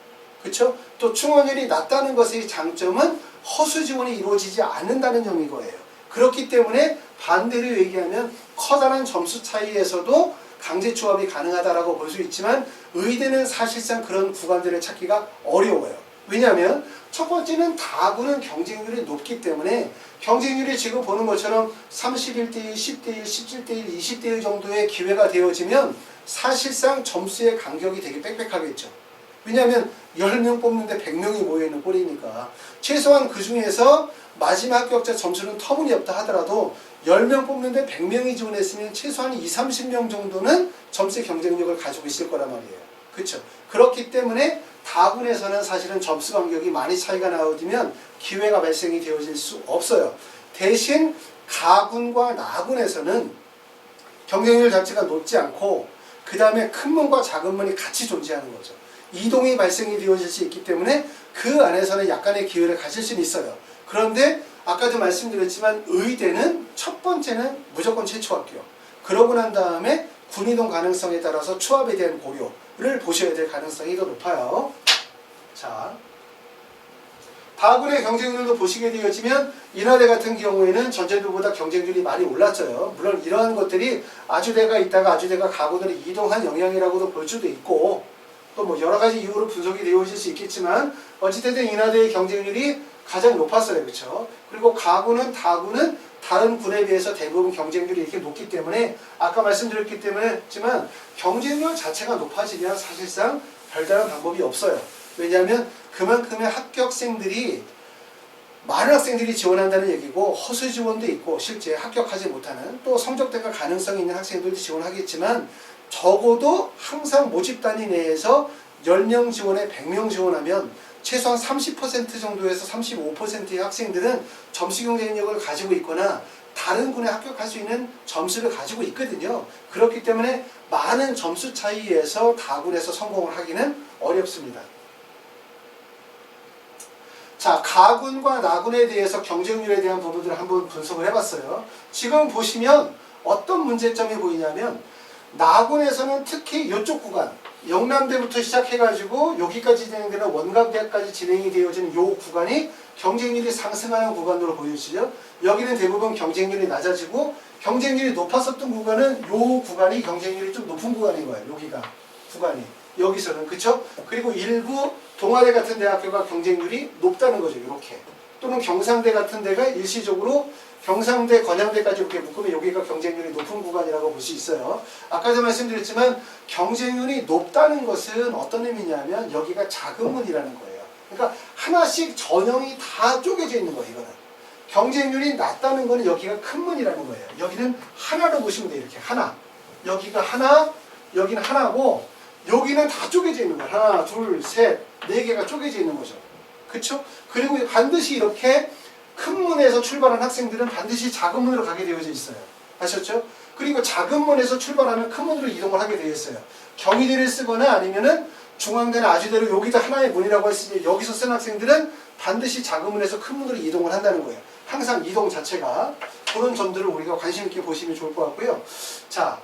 그렇죠? 또 충원율이 낮다는 것의 장점은 허수 지원이 이루어지지 않는다는 점인 거예요. 그렇기 때문에 반대로 얘기하면 커다란 점수 차이에서도 강제 추합이 가능하다라고 볼 수 있지만 의대는 사실상 그런 구간들을 찾기가 어려워요. 왜냐하면 첫 번째는 다군은 경쟁률이 높기 때문에 경쟁률이 지금 보는 것처럼 31대1, 10대1, 17대1, 20대1 정도의 기회가 되어지면 사실상 점수의 간격이 되게 빽빽하겠죠. 왜냐하면 10명 뽑는데 100명이 모여있는 꼴이니까 최소한 그 중에서 마지막 합격자 점수는 터무니없다 하더라도 10명 뽑는데 100명이 지원했으면 최소한 20, 30명 정도는 점수의 경쟁력을 가지고 있을 거란 말이에요. 그렇죠? 그렇기 때문에 다군에서는 사실은 점수 간격이 많이 차이가 나오면 기회가 발생이 되어질 수 없어요. 대신 가군과 나군에서는 경쟁률 자체가 높지 않고 그 다음에 큰 문과 작은 문이 같이 존재하는 거죠. 이동이 발생이 되어질 수 있기 때문에 그 안에서는 약간의 기회를 가질 수는 있어요. 그런데 아까도 말씀드렸지만 의대는 첫 번째는 무조건 최초 합격. 그러고 난 다음에 군이동 가능성에 따라서 추합에 대한 고려를 보셔야 될 가능성이 더 높아요. 자, 다군의 경쟁률도 보시게 되어지면 인하대 같은 경우에는 전제도보다 경쟁률이 많이 올랐어요. 물론 이러한 것들이 아주대가 있다가 아주대가 가군으로 이동한 영향이라고도 볼 수도 있고 또 뭐 여러 가지 이유로 분석이 되어질 수 있겠지만 어찌됐든 인하대의 경쟁률이 가장 높았어요. 그렇죠? 그리고 가군은 다군은 다른 군에 비해서 대부분 경쟁률이 이렇게 높기 때문에 아까 말씀드렸기 때문에 지만 경쟁률 자체가 높아지면 사실상 별다른 방법이 없어요. 왜냐하면 그만큼의 합격생들이 많은 학생들이 지원한다는 얘기고 허수 지원도 있고 실제 합격하지 못하는 또 성적대가 가능성이 있는 학생들도 지원하겠지만 적어도 항상 모집 단위 내에서 10명 지원에 100명 지원하면 최소한 30% 정도에서 35%의 학생들은 점수 경쟁력을 가지고 있거나 다른 군에 합격할 수 있는 점수를 가지고 있거든요. 그렇기 때문에 많은 점수 차이에서 다군에서 성공을 하기는 어렵습니다. 자, 가군과 나군에 대해서 경쟁률에 대한 부분들을 한번 분석을 해봤어요. 지금 보시면 어떤 문제점이 보이냐면 나군에서는 특히 이쪽 구간 영남대부터 시작해가지고 여기까지 진행되는 원광대학까지 진행이 되어지는 이 구간이 경쟁률이 상승하는 구간으로 보여지죠. 여기는 대부분 경쟁률이 낮아지고 경쟁률이 높았었던 구간은 이 구간이 경쟁률이 좀 높은 구간인 거예요. 여기가 구간이. 여기서는. 그쵸? 그리고 일부 동아대 같은 대학교가 경쟁률이 높다는 거죠. 이렇게. 또는 경상대 같은 데가 일시적으로 경상대, 건양대까지 이렇게 묶으면 여기가 경쟁률이 높은 구간이라고 볼 수 있어요. 아까도 말씀드렸지만 경쟁률이 높다는 것은 어떤 의미냐면 여기가 자금문이라는 거예요. 그러니까 하나씩 전형이 다 쪼개져 있는 거예요. 이거는. 경쟁률이 낮다는 거는 여기가 큰 문이라는 거예요. 여기는 하나로 보시면 돼요. 이렇게 하나. 여기가 하나, 여기는 하나고 여기는 다 쪼개져 있는 거예요. 하나, 둘, 셋, 네 개가 쪼개져 있는 거죠. 그쵸? 그리고 반드시 이렇게 큰 문에서 출발한 학생들은 반드시 작은 문으로 가게 되어져 있어요. 아셨죠? 그리고 작은 문에서 출발하면 큰 문으로 이동을 하게 되어 있어요. 경희대를 쓰거나 아니면은 중앙대나 아주대로 여기도 하나의 문이라고 했으니 여기서 쓴 학생들은 반드시 작은 문에서 큰 문으로 이동을 한다는 거예요. 항상 이동 자체가. 그런 점들을 우리가 관심 있게 보시면 좋을 것 같고요. 자,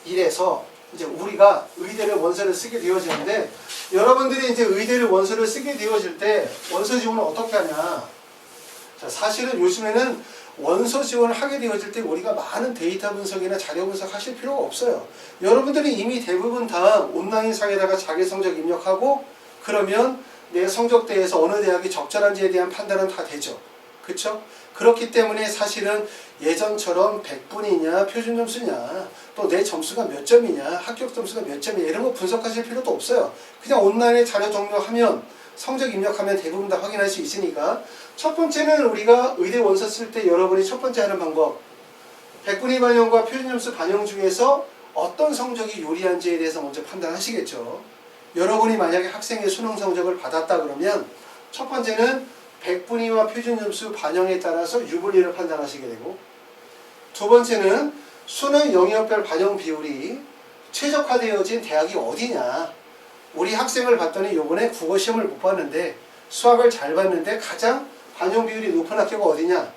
이래서 이제 우리가 의대를 원서를 쓰게 되어지는데 여러분들이 이제 의대를 원서를 쓰게 되어질 때 원서 지원을 어떻게 하냐. 자, 사실은 요즘에는 원서 지원을 하게 되어질 때 우리가 많은 데이터 분석이나 자료 분석 하실 필요가 없어요. 여러분들이 이미 대부분 다 온라인상에다가 자기 성적 입력하고 그러면 내 성적대에서 어느 대학이 적절한지에 대한 판단은 다 되죠. 그쵸? 그렇기 때문에 사실은 예전처럼 100분이냐 표준점수냐 또 내 점수가 몇 점이냐 합격 점수가 몇 점이냐 이런 거 분석하실 필요도 없어요. 그냥 온라인에 자료 정리하면 성적 입력하면 대부분 다 확인할 수 있으니까 첫 번째는 우리가 의대 원서 쓸 때 여러분이 첫 번째 하는 방법 100분위 반영과 표준점수 반영 중에서 어떤 성적이 유리한지에 대해서 먼저 판단하시겠죠. 여러분이 만약에 학생의 수능 성적을 받았다 그러면 첫 번째는 100분위와 표준점수 반영에 따라서 유불리를 판단하시게 되고 두 번째는 수능 영역별 반영 비율이 최적화되어진 대학이 어디냐. 우리 학생을 봤더니 요번에 국어시험을 못 봤는데 수학을 잘 봤는데 가장 반영 비율이 높은 학교가 어디냐.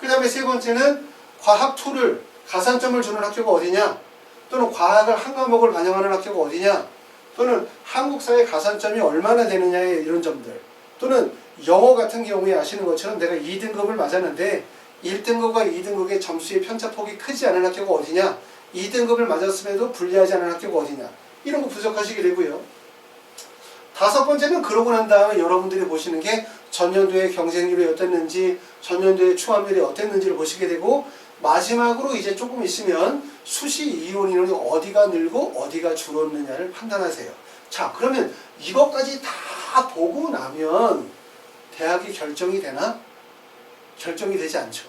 그 다음에 세 번째는 과학 2를 가산점을 주는 학교가 어디냐. 또는 과학을 한 과목을 반영하는 학교가 어디냐. 또는 한국사의 가산점이 얼마나 되느냐의 이런 점들. 또는 영어 같은 경우에 아시는 것처럼 내가 2등급을 맞았는데 1등급과 2등급의 점수의 편차폭이 크지 않은 학교가 어디냐. 2등급을 맞았음에도 불리하지 않은 학교가 어디냐. 이런 거 분석하시게 되고요. 다섯 번째는 그러고 난 다음에 여러분들이 보시는 게 전년도의 경쟁률이 어땠는지 전년도의 추함률이 어땠는지를 보시게 되고 마지막으로 이제 조금 있으면 수시 이온 인원이 어디가 늘고 어디가 줄었느냐를 판단하세요. 자, 그러면 이것까지 다 보고 나면 대학이 결정이 되나? 결정이 되지 않죠.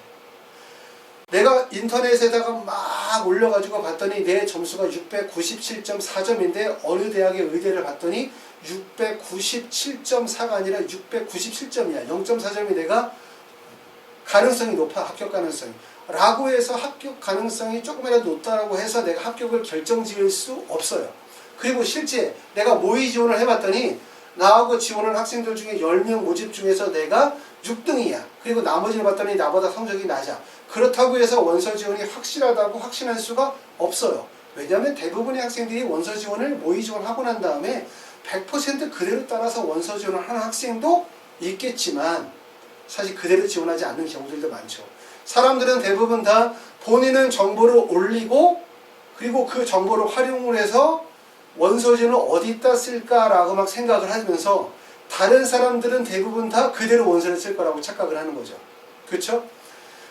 내가 인터넷에다가 막 올려가지고 봤더니 내 점수가 697.4점인데 어느 대학의 의대를 봤더니 697.4가 아니라 697점이야. 0.4점이 내가 가능성이 높아. 합격 가능성이. 라고 해서 합격 가능성이 조금이라도 높다라고 해서 내가 합격을 결정지을 수 없어요. 그리고 실제 내가 모의 지원을 해봤더니 나하고 지원한 학생들 중에 10명 모집 중에서 내가 6등이야. 그리고 나머지를 봤더니 나보다 성적이 낮아. 그렇다고 해서 원서 지원이 확실하다고 확신할 수가 없어요. 왜냐하면 대부분의 학생들이 원서 지원을 모의 지원하고 난 다음에 100% 그대로 따라서 원서 지원을 하는 학생도 있겠지만 사실 그대로 지원하지 않는 경우들도 많죠. 사람들은 대부분 다 본인은 정보를 올리고 그리고 그 정보를 활용을 해서 원서 지원을 어디다 쓸까라고 막 생각을 하면서 다른 사람들은 대부분 다 그대로 원서를 쓸 거라고 착각을 하는 거죠. 그렇죠?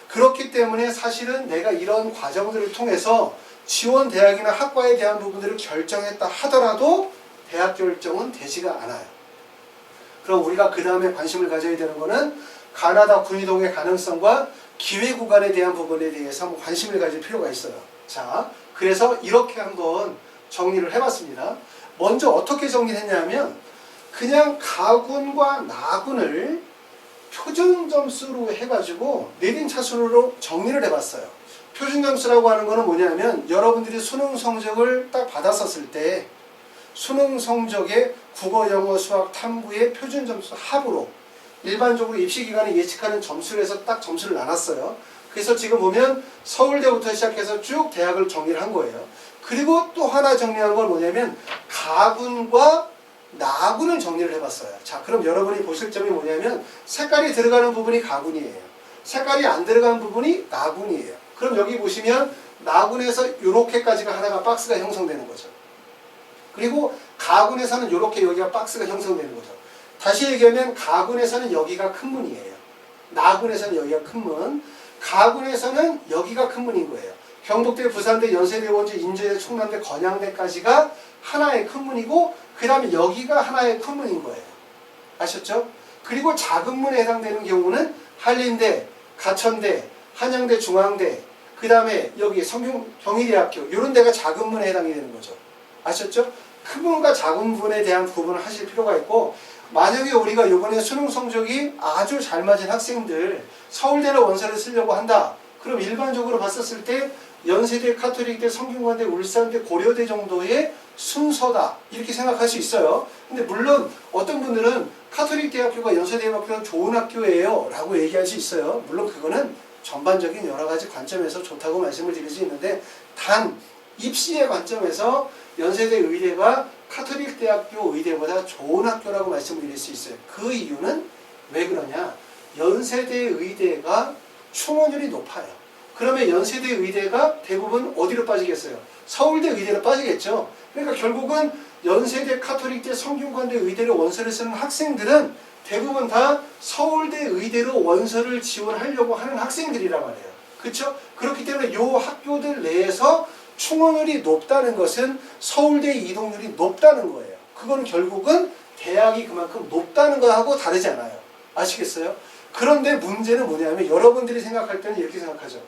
그렇기 때문에 사실은 내가 이런 과정들을 통해서 지원 대학이나 학과에 대한 부분들을 결정했다 하더라도 대학 결정은 되지가 않아요. 그럼 우리가 그 다음에 관심을 가져야 되는 거는 가나다 군이동의 가능성과 기회 구간에 대한 부분에 대해서 한번 관심을 가질 필요가 있어요. 자, 그래서 이렇게 한번 정리를 해봤습니다. 먼저 어떻게 정리를 했냐면 그냥 가군과 나군을 표준점수로 해가지고 내린 차순으로 정리를 해봤어요. 표준점수라고 하는 거는 뭐냐면 여러분들이 수능 성적을 딱 받았었을 때 수능 성적의 국어, 영어, 수학, 탐구의 표준점수 합으로 일반적으로 입시기관이 예측하는 점수를 해서 딱 점수를 나눴어요. 그래서 지금 보면 서울대부터 시작해서 쭉 대학을 정리를 한 거예요. 그리고 또 하나 정리한 건 뭐냐면 가군과 나군을 정리를 해봤어요. 자, 그럼 여러분이 보실 점이 뭐냐면 색깔이 들어가는 부분이 가군이에요. 색깔이 안 들어가는 부분이 나군이에요. 그럼 여기 보시면 나군에서 이렇게까지가 하나가 박스가 형성되는 거죠. 그리고 가군에서는 이렇게 여기가 박스가 형성되는 거죠. 다시 얘기하면 가군에서는 여기가 큰 문이에요. 나군에서는 여기가 큰 문, 가군에서는 여기가 큰 문인 거예요. 경북대, 부산대, 연세대, 원주, 인제대, 충남대, 건양대까지가 하나의 큰 문이고 그 다음에 여기가 하나의 큰 문인 거예요. 아셨죠? 그리고 작은 문에 해당되는 경우는 한림대, 가천대, 한양대, 중앙대, 그 다음에 여기 경희대학교 이런 데가 작은 문에 해당이 되는 거죠. 아셨죠? 큰 문과 작은 문에 대한 구분을 하실 필요가 있고, 만약에 우리가 이번에 수능 성적이 아주 잘 맞은 학생들 서울대로 원서를 쓰려고 한다. 그럼 일반적으로 봤었을 때 연세대, 카톨릭대, 성균관대, 울산대, 고려대 정도의 순서다 이렇게 생각할 수 있어요. 근데 물론 어떤 분들은 카톨릭대학교가 연세대학교가 좋은 학교예요 라고 얘기할 수 있어요. 물론 그거는 전반적인 여러 가지 관점에서 좋다고 말씀을 드릴 수 있는데, 단 입시의 관점에서 연세대 의대가 카톨릭대학교 의대보다 좋은 학교라고 말씀드릴 수 있어요. 그 이유는 왜 그러냐? 연세대 의대가 충원율이 높아요. 그러면 연세대 의대가 대부분 어디로 빠지겠어요? 서울대 의대로 빠지겠죠. 그러니까 결국은 연세대, 카톨릭대, 성균관대 의대로 원서를 쓰는 학생들은 대부분 다 서울대 의대로 원서를 지원하려고 하는 학생들이란 말이에요. 그렇죠? 그렇기 때문에 이 학교들 내에서 충원율이 높다는 것은 서울대 이동률이 높다는 거예요. 그건 결국은 대학이 그만큼 높다는 거하고 다르지 않아요. 아시겠어요? 그런데 문제는 뭐냐면 여러분들이 생각할 때는 이렇게 생각하죠.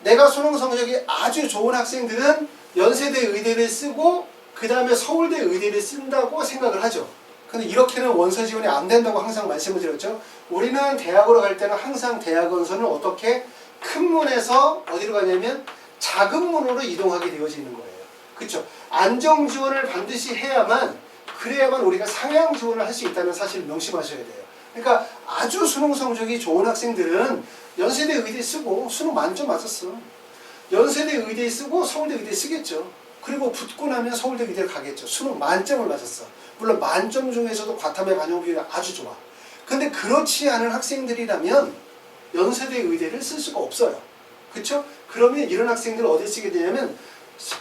내가 수능 성적이 아주 좋은 학생들은 연세대 의대를 쓰고 그 다음에 서울대 의대를 쓴다고 생각을 하죠. 근데 이렇게는 원서 지원이 안 된다고 항상 말씀을 드렸죠. 우리는 대학으로 갈 때는 항상 대학 원서는 어떻게 큰 문에서 어디로 가냐면 작은 문으로 이동하게 되어져 있는 거예요. 그렇죠? 안정 지원을 반드시 해야만, 그래야만 우리가 상향 지원을 할 수 있다는 사실을 명심하셔야 돼요. 그러니까 아주 수능 성적이 좋은 학생들은 연세대 의대 쓰고 수능 만점 맞았어. 연세대 의대 쓰고 서울대 의대 쓰겠죠. 그리고 붙고 나면 서울대 의대를 가겠죠. 수능 만점을 맞았어. 물론 만점 중에서도 과탐의 반영 비율이 아주 좋아. 근데 그렇지 않은 학생들이라면 연세대 의대를 쓸 수가 없어요. 그렇죠? 그러면 이런 학생들은 어디 쓰게 되냐면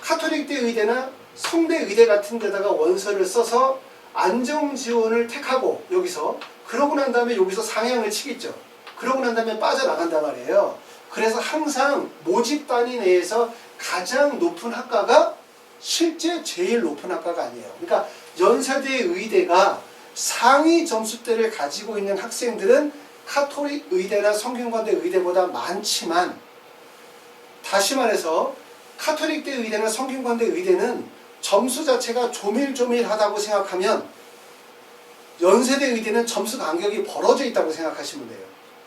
카톨릭대 의대나 성대 의대 같은 데다가 원서를 써서 안정 지원을 택하고 여기서, 그러고 난 다음에 여기서 상향을 치겠죠. 그러고 난 다음에 빠져나간단 말이에요. 그래서 항상 모집 단위 내에서 가장 높은 학과가 실제 제일 높은 학과가 아니에요. 그러니까 연세대 의대가 상위 점수대를 가지고 있는 학생들은 카톨릭 의대나 성균관대 의대보다 많지만, 다시 말해서 카톨릭대 의대나 성균관대 의대는 점수 자체가 조밀조밀하다고 생각하면 연세대 의대는 점수 간격이 벌어져 있다고 생각하시면 돼요.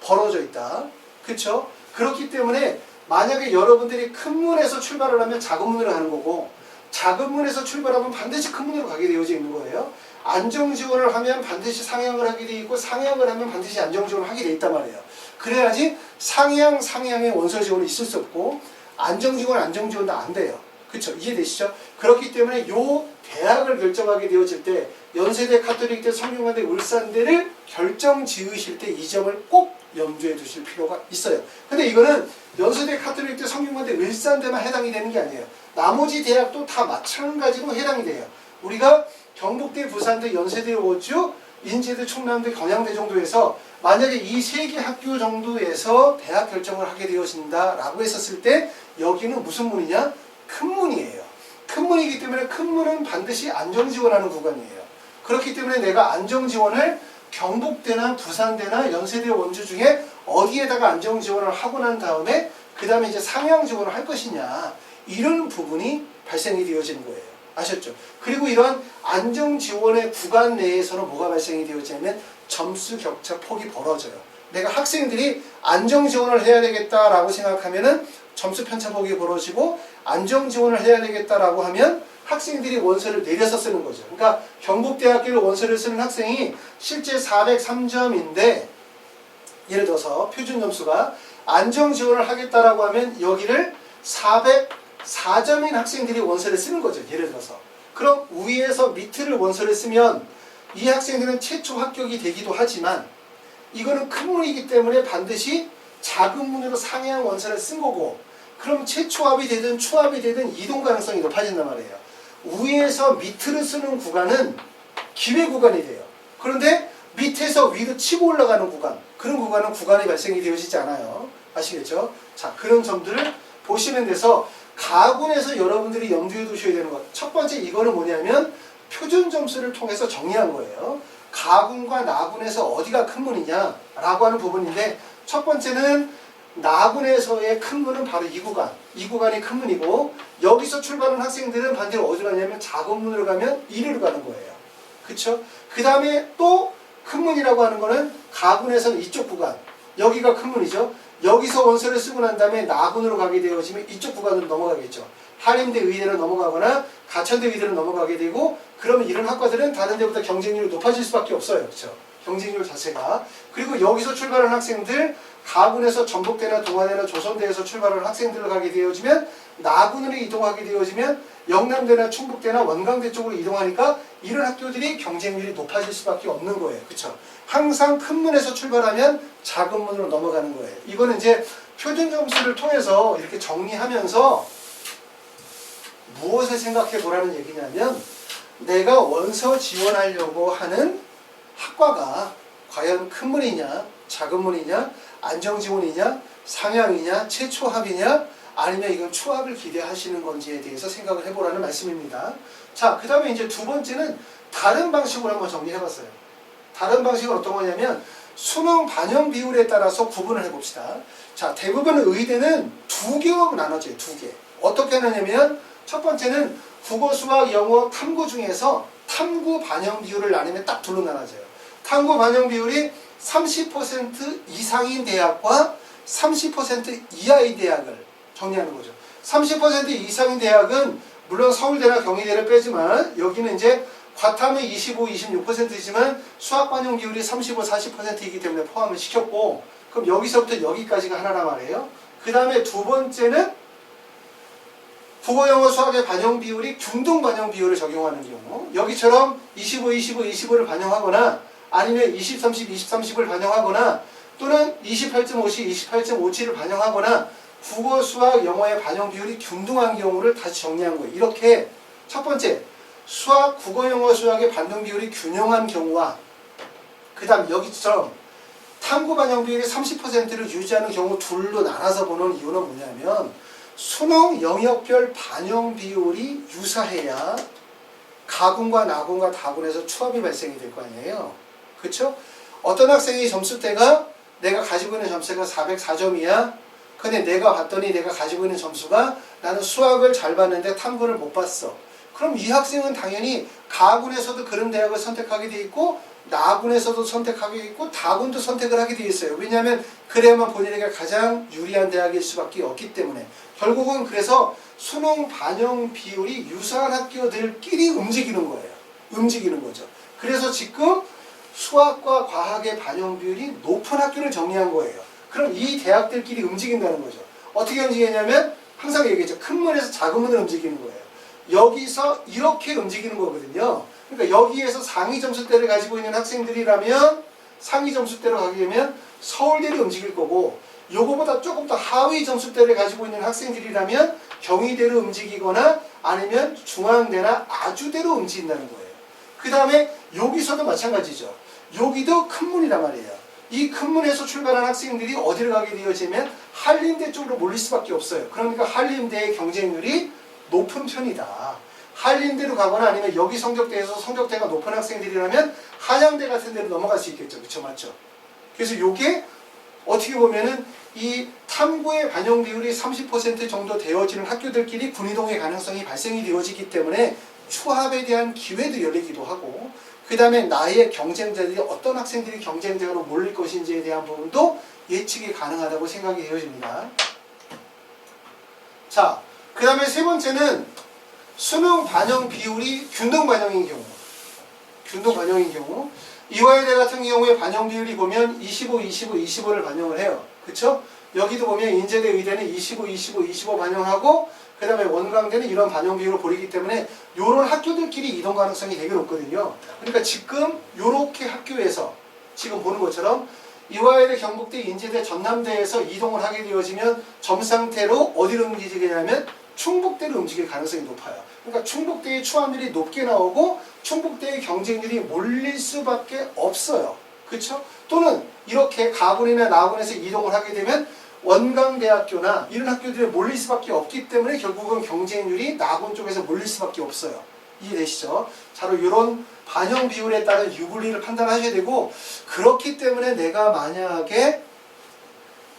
벌어져 있다. 그렇죠? 그렇기 때문에 만약에 여러분들이 큰 문에서 출발을 하면 작은 문으로 가는 거고, 작은 문에서 출발하면 반드시 큰 문으로 가게 되어져 있는 거예요. 안정 지원을 하면 반드시 상향을 하게 돼 있고, 상향을 하면 반드시 안정 지원을 하게 돼 있단 말이에요. 그래야지 상향의 원서 지원이 있을 수 없고, 안정 지원도 안 돼요. 그렇죠? 이해되시죠? 그렇기 때문에 요 대학을 결정하게 되어질 때 연세대, 카톨릭대, 성균관대, 울산대를 결정 지으실 때 이 점을 꼭 염두에 두실 필요가 있어요. 근데 이거는 연세대, 카톨릭대, 성균관대, 울산대만 해당이 되는 게 아니에요. 나머지 대학도 다 마찬가지로 해당이 돼요. 우리가 경북대, 부산대, 연세대, 원주, 인제대, 충남대, 건양대 정도에서 만약에 이 세 개 학교 정도에서 대학 결정을 하게 되어진다라고 했었을 때 여기는 무슨 문이냐? 큰 문이에요. 큰 문이기 때문에 큰 문은 반드시 안정 지원하는 구간이에요. 그렇기 때문에 내가 안정 지원을 경북대나 부산대나 연세대, 원주 중에 어디에다가 안정 지원을 하고 난 다음에 그 다음에 이제 상향 지원을 할 것이냐, 이런 부분이 발생이 되어지는 거예요. 아셨죠? 그리고 이런 안정 지원의 구간 내에서는 뭐가 발생이 되어지냐면 점수 격차 폭이 벌어져요. 내가 학생들이 안정 지원을 해야 되겠다라고 생각하면은 점수 편차폭이 벌어지고, 안정 지원을 해야 되겠다라고 하면 학생들이 원서를 내려서 쓰는 거죠. 그러니까 경북대학교를 원서를 쓰는 학생이 실제 403점인데 예를 들어서 표준 점수가 안정 지원을 하겠다라고 하면 여기를 404점인 학생들이 원서를 쓰는 거죠. 예를 들어서. 그럼 위에서 밑을 원서를 쓰면 이 학생들은 최초 합격이 되기도 하지만 이거는 큰 문이기 때문에 반드시 작은 문으로 상향 원서를 쓴 거고, 그럼 최초합이 되든 추합이 되든 이동 가능성이 높아진단 말이에요. 위에서 밑으로 쓰는 구간은 기회 구간이 돼요. 그런데 밑에서 위로 치고 올라가는 구간, 그런 구간은 구간이 발생이 되어지지 않아요. 아시겠죠? 자, 그런 점들을 보시는 데서 가군에서 여러분들이 염두에 두셔야 되는 것. 첫 번째 이거는 뭐냐면 표준 점수를 통해서 정리한 거예요. 가군과 나군에서 어디가 큰 문이냐라고 하는 부분인데, 첫 번째는 나군에서의 큰 문은 바로 이 구간. 이 구간이 큰 문이고, 여기서 출발하는 학생들은 반대로 어디로 가냐면 작은 문으로 가면 이리로 가는 거예요. 그쵸? 그 다음에 또 큰 문이라고 하는 거는 가군에서는 이쪽 구간. 여기가 큰 문이죠. 여기서 원서를 쓰고 난 다음에 나군으로 가게 되어지면 이쪽 구간으로 넘어가겠죠. 한림대 의대로 넘어가거나 가천대 의대로 넘어가게 되고, 그러면 이런 학과들은 다른 데보다 경쟁률이 높아질 수밖에 없어요. 그렇죠? 경쟁률 자체가. 그리고 여기서 출발하는 학생들, 가군에서 전북대나 동아대나 조선대에서 출발하는 학생들을 가게 되어지면 나군으로 이동하게 되어지면 영남대나 충북대나 원광대 쪽으로 이동하니까 이런 학교들이 경쟁률이 높아질 수밖에 없는 거예요. 그렇죠? 항상 큰 문에서 출발하면 작은 문으로 넘어가는 거예요. 이거는 이제 표준 점수를 통해서 이렇게 정리하면서 무엇을 생각해 보라는 얘기냐면, 내가 원서 지원하려고 하는 학과가 과연 큰 문이냐, 작은 문이냐, 안정지원이냐, 상향이냐, 최초합이냐, 아니면 이건 추합을 기대하시는 건지에 대해서 생각을 해보라는 말씀입니다. 자, 그 다음에 이제 두 번째는 다른 방식으로 한번 정리해봤어요. 다른 방식은 어떤 거냐면 수능 반영 비율에 따라서 구분을 해봅시다. 자, 대부분 의대는 두 개로 나눠져요. 두 개. 어떻게 하느냐면, 첫 번째는 국어, 수학, 영어, 탐구 중에서 탐구 반영 비율을 나누면 딱 둘로 나눠져요. 탐구 반영 비율이 30% 이상인 대학과 30% 이하의 대학을 정리하는 거죠. 30% 이상인 대학은 물론 서울대나 경희대를 빼지만, 여기는 이제 과탐은 25, 26%이지만 수학 반영 비율이 35, 40%이기 때문에 포함을 시켰고, 그럼 여기서부터 여기까지가 하나란 말이에요. 그 다음에 두 번째는 국어, 영어, 수학의 반영 비율이 균등 반영 비율을 적용하는 경우, 여기처럼 25, 25, 25를 반영하거나 아니면 20, 30, 20, 30을 반영하거나 또는 28.5시, 28.57을 반영하거나 국어, 수학, 영어의 반영 비율이 균등한 경우를 다시 정리한 거예요. 이렇게 첫 번째, 수학, 국어, 영어, 수학의 반영 비율이 균형한 경우와 그 다음 여기처럼 탐구 반영 비율이 30%를 유지하는 경우 둘로 나눠서 보는 이유는 뭐냐면, 수능 영역별 반영 비율이 유사해야 가군과 나군과 다군에서 추합이 발생이 될 거 아니에요. 그렇죠? 어떤 학생이 점수대가 내가 가지고 있는 점수가 404점이야. 근데 내가 봤더니 내가 가지고 있는 점수가, 나는 수학을 잘 봤는데 탐구를 못 봤어. 그럼 이 학생은 당연히 가군에서도 그런 대학을 선택하게 돼 있고 나군에서도 선택하게 돼 있고 다군도 선택을 하게 돼 있어요. 왜냐하면 그래야만 본인에게 가장 유리한 대학일 수밖에 없기 때문에. 결국은 그래서 수능 반영 비율이 유사한 학교들끼리 움직이는 거예요. 움직이는 거죠. 그래서 지금 수학과 과학의 반영 비율이 높은 학교를 정리한 거예요. 그럼 이 대학들끼리 움직인다는 거죠. 어떻게 움직이냐면 항상 얘기했죠. 큰 문에서 작은 문을 움직이는 거예요. 여기서 이렇게 움직이는 거거든요. 그러니까 여기에서 상위 점수대를 가지고 있는 학생들이라면 상위 점수대로 가게 되면 서울대를 움직일 거고, 요거보다 조금 더 하위 점수대를 가지고 있는 학생들이라면 경희대로 움직이거나 아니면 중앙대나 아주대로 움직인다는 거예요. 그 다음에 여기서도 마찬가지죠. 여기도 큰 문이란 말이에요. 이 큰 문에서 출발한 학생들이 어디를 가게 되어지면 한림대 쪽으로 몰릴 수밖에 없어요. 그러니까 한림대의 경쟁률이 높은 편이다. 한림대로 가거나 아니면 여기 성적대에서 성적대가 높은 학생들이라면 한양대 같은 데로 넘어갈 수 있겠죠. 그렇죠? 맞죠? 그래서 이게 어떻게 보면은 이 탐구의 반영 비율이 30% 정도 되어지는 학교들끼리 군이동의 가능성이 발생이 되어지기 때문에 추합에 대한 기회도 열리기도 하고, 그 다음에 나의 경쟁자들이 어떤 학생들이 경쟁자로 몰릴 것인지에 대한 부분도 예측이 가능하다고 생각이 되어집니다. 자, 그 다음에 세 번째는 수능 반영 비율이 균등 반영인 경우. 균등 반영인 경우. 이화여대 같은 경우에 반영 비율이 보면 25, 25, 25를 반영을 해요. 그쵸? 여기도 보면 인제대 의대는 25, 25, 25 반영하고, 그 다음에 원광대는 이런 반영 비율을 보이기 때문에 이런 학교들끼리 이동 가능성이 되게 높거든요. 그러니까 지금 이렇게 학교에서 지금 보는 것처럼 이화여대, 경북대, 인제대, 전남대에서 이동을 하게 되어지면 점 상태로 어디로 움직이냐면 충북대로 움직일 가능성이 높아요. 그러니까 충북대의 추함률이 높게 나오고 충북대의 경쟁률이 몰릴 수밖에 없어요. 그렇죠? 또는 이렇게 가군이나 나군에서 이동을 하게 되면 원광대학교나 이런 학교들이 몰릴 수밖에 없기 때문에 결국은 경쟁률이 나군 쪽에서 몰릴 수밖에 없어요. 이해되시죠? 바로 이런 반영 비율에 따른 유불리를 판단하셔야 되고, 그렇기 때문에 내가 만약에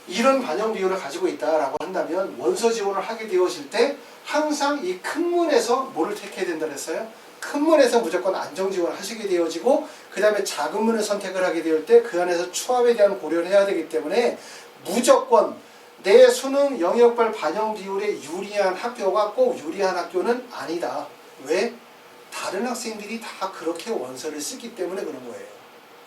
이런 반영 비율을 가지고 있다라고 한다면 원서 지원을 하게 되어질 때 항상 이 큰 문에서 뭐를 택해야 된다 그랬어요? 큰 문에서 무조건 안정 지원을 하시게 되어지고, 그 다음에 작은 문을 선택을 하게 될 때 그 안에서 추합에 대한 고려를 해야 되기 때문에 무조건 내 수능 영역별 반영 비율에 유리한 학교가 꼭 유리한 학교는 아니다. 왜? 다른 학생들이 다 그렇게 원서를 쓰기 때문에 그런 거예요.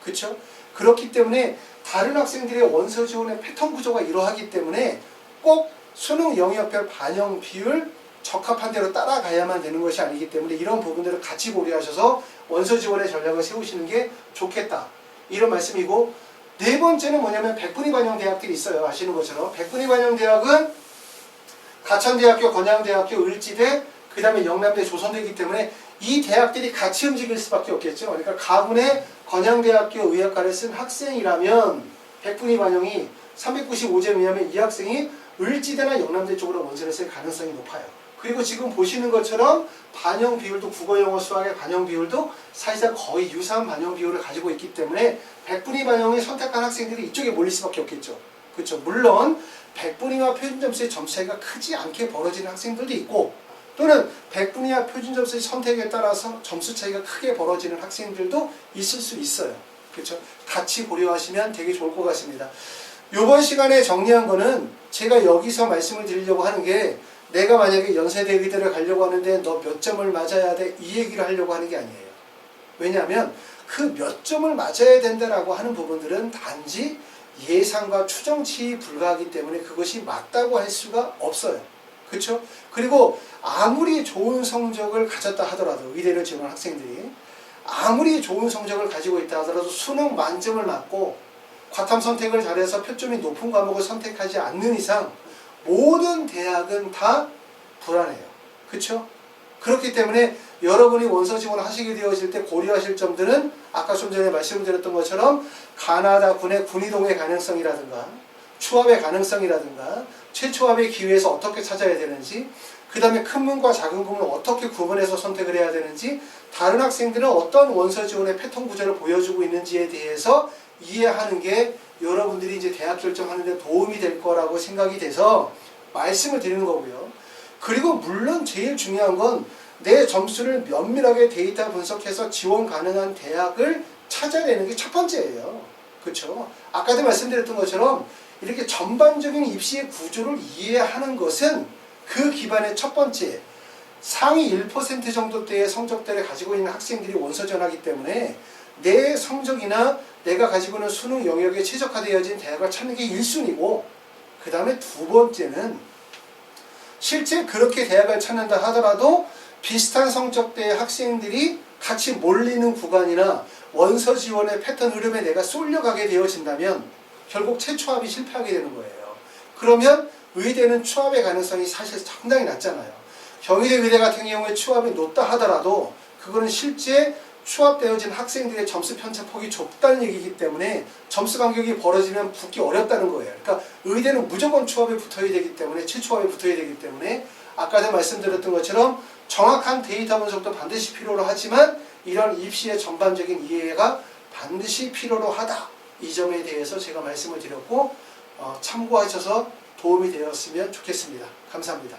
그렇죠? 그렇기 때문에 다른 학생들의 원서 지원의 패턴 구조가 이러하기 때문에 꼭 수능 영역별 반영 비율 적합한 대로 따라가야만 되는 것이 아니기 때문에 이런 부분들을 같이 고려하셔서 원서 지원의 전략을 세우시는 게 좋겠다. 이런 말씀이고, 네 번째는 뭐냐면 백분위 반영 대학들이 있어요. 아시는 것처럼 백분위 반영 대학은 가천대학교, 건양대학교, 을지대, 그 다음에 영남대, 조선대이기 때문에 이 대학들이 같이 움직일 수밖에 없겠죠. 그러니까 가군의 건양대학교 의학과를 쓴 학생이라면 백분위 반영이 395점 이하면 이 학생이 을지대나 영남대 쪽으로 원서를 쓸 가능성이 높아요. 그리고 지금 보시는 것처럼 반영 비율도 국어, 영어, 수학의 반영 비율도 사실상 거의 유사한 반영 비율을 가지고 있기 때문에 백분위 반영을 선택한 학생들이 이쪽에 몰릴 수밖에 없겠죠. 그렇죠. 물론 백분위와 표준 점수의 점수 차이가 크지 않게 벌어지는 학생들도 있고, 또는 백분위와 표준 점수의 선택에 따라서 점수 차이가 크게 벌어지는 학생들도 있을 수 있어요. 그렇죠. 같이 고려하시면 되게 좋을 것 같습니다. 이번 시간에 정리한 거는 제가 여기서 말씀을 드리려고 하는 게, 내가 만약에 연세대 의대를 가려고 하는데 너 몇 점을 맞아야 돼? 이 얘기를 하려고 하는 게 아니에요. 왜냐하면 그 몇 점을 맞아야 된다라고 하는 부분들은 단지 예상과 추정치에 불과하기 때문에 그것이 맞다고 할 수가 없어요. 그렇죠? 그리고 아무리 좋은 성적을 가졌다 하더라도, 의대를 지원한 학생들이 아무리 좋은 성적을 가지고 있다 하더라도 수능 만점을 맞고 과탐 선택을 잘해서 표점이 높은 과목을 선택하지 않는 이상 모든 대학은 다 불안해요. 그렇죠? 그렇기 때문에 여러분이 원서 지원을 하시게 되어질 때 고려하실 점들은 아까 좀 전에 말씀드렸던 것처럼 가나다군의 군이동의 가능성이라든가 추합의 가능성이라든가 최초합의 기회에서 어떻게 찾아야 되는지, 그 다음에 큰 문과 작은 문을 어떻게 구분해서 선택을 해야 되는지, 다른 학생들은 어떤 원서 지원의 패턴 구조를 보여주고 있는지에 대해서 이해하는 게 여러분들이 이제 대학 결정하는 데 도움이 될 거라고 생각이 돼서 말씀을 드리는 거고요. 그리고 물론 제일 중요한 건 내 점수를 면밀하게 데이터 분석해서 지원 가능한 대학을 찾아내는 게 첫 번째예요. 그렇죠? 아까도 말씀드렸던 것처럼 이렇게 전반적인 입시의 구조를 이해하는 것은 그 기반의 첫 번째, 상위 1% 정도대의 성적대를 가지고 있는 학생들이 원서 지원하기 때문에 내 성적이나 내가 가지고 있는 수능 영역에 최적화되어진 대학을 찾는 게 1순위고, 그 다음에 두 번째는 실제 그렇게 대학을 찾는다 하더라도 비슷한 성적대의 학생들이 같이 몰리는 구간이나 원서 지원의 패턴 흐름에 내가 쏠려가게 되어진다면 결국 최초합이 실패하게 되는 거예요. 그러면 의대는 추합의 가능성이 사실 상당히 낮잖아요. 경희대 의대 같은 경우에 추합이 높다 하더라도 그거는 실제 추합되어진 학생들의 점수 편차폭이 좁다는 얘기이기 때문에 점수 간격이 벌어지면 붙기 어렵다는 거예요. 그러니까 의대는 무조건 추합에 붙어야 되기 때문에, 최초합에 붙어야 되기 때문에 아까도 말씀드렸던 것처럼 정확한 데이터 분석도 반드시 필요로 하지만 이런 입시의 전반적인 이해가 반드시 필요로 하다. 이 점에 대해서 제가 말씀을 드렸고 참고하셔서 도움이 되었으면 좋겠습니다. 감사합니다.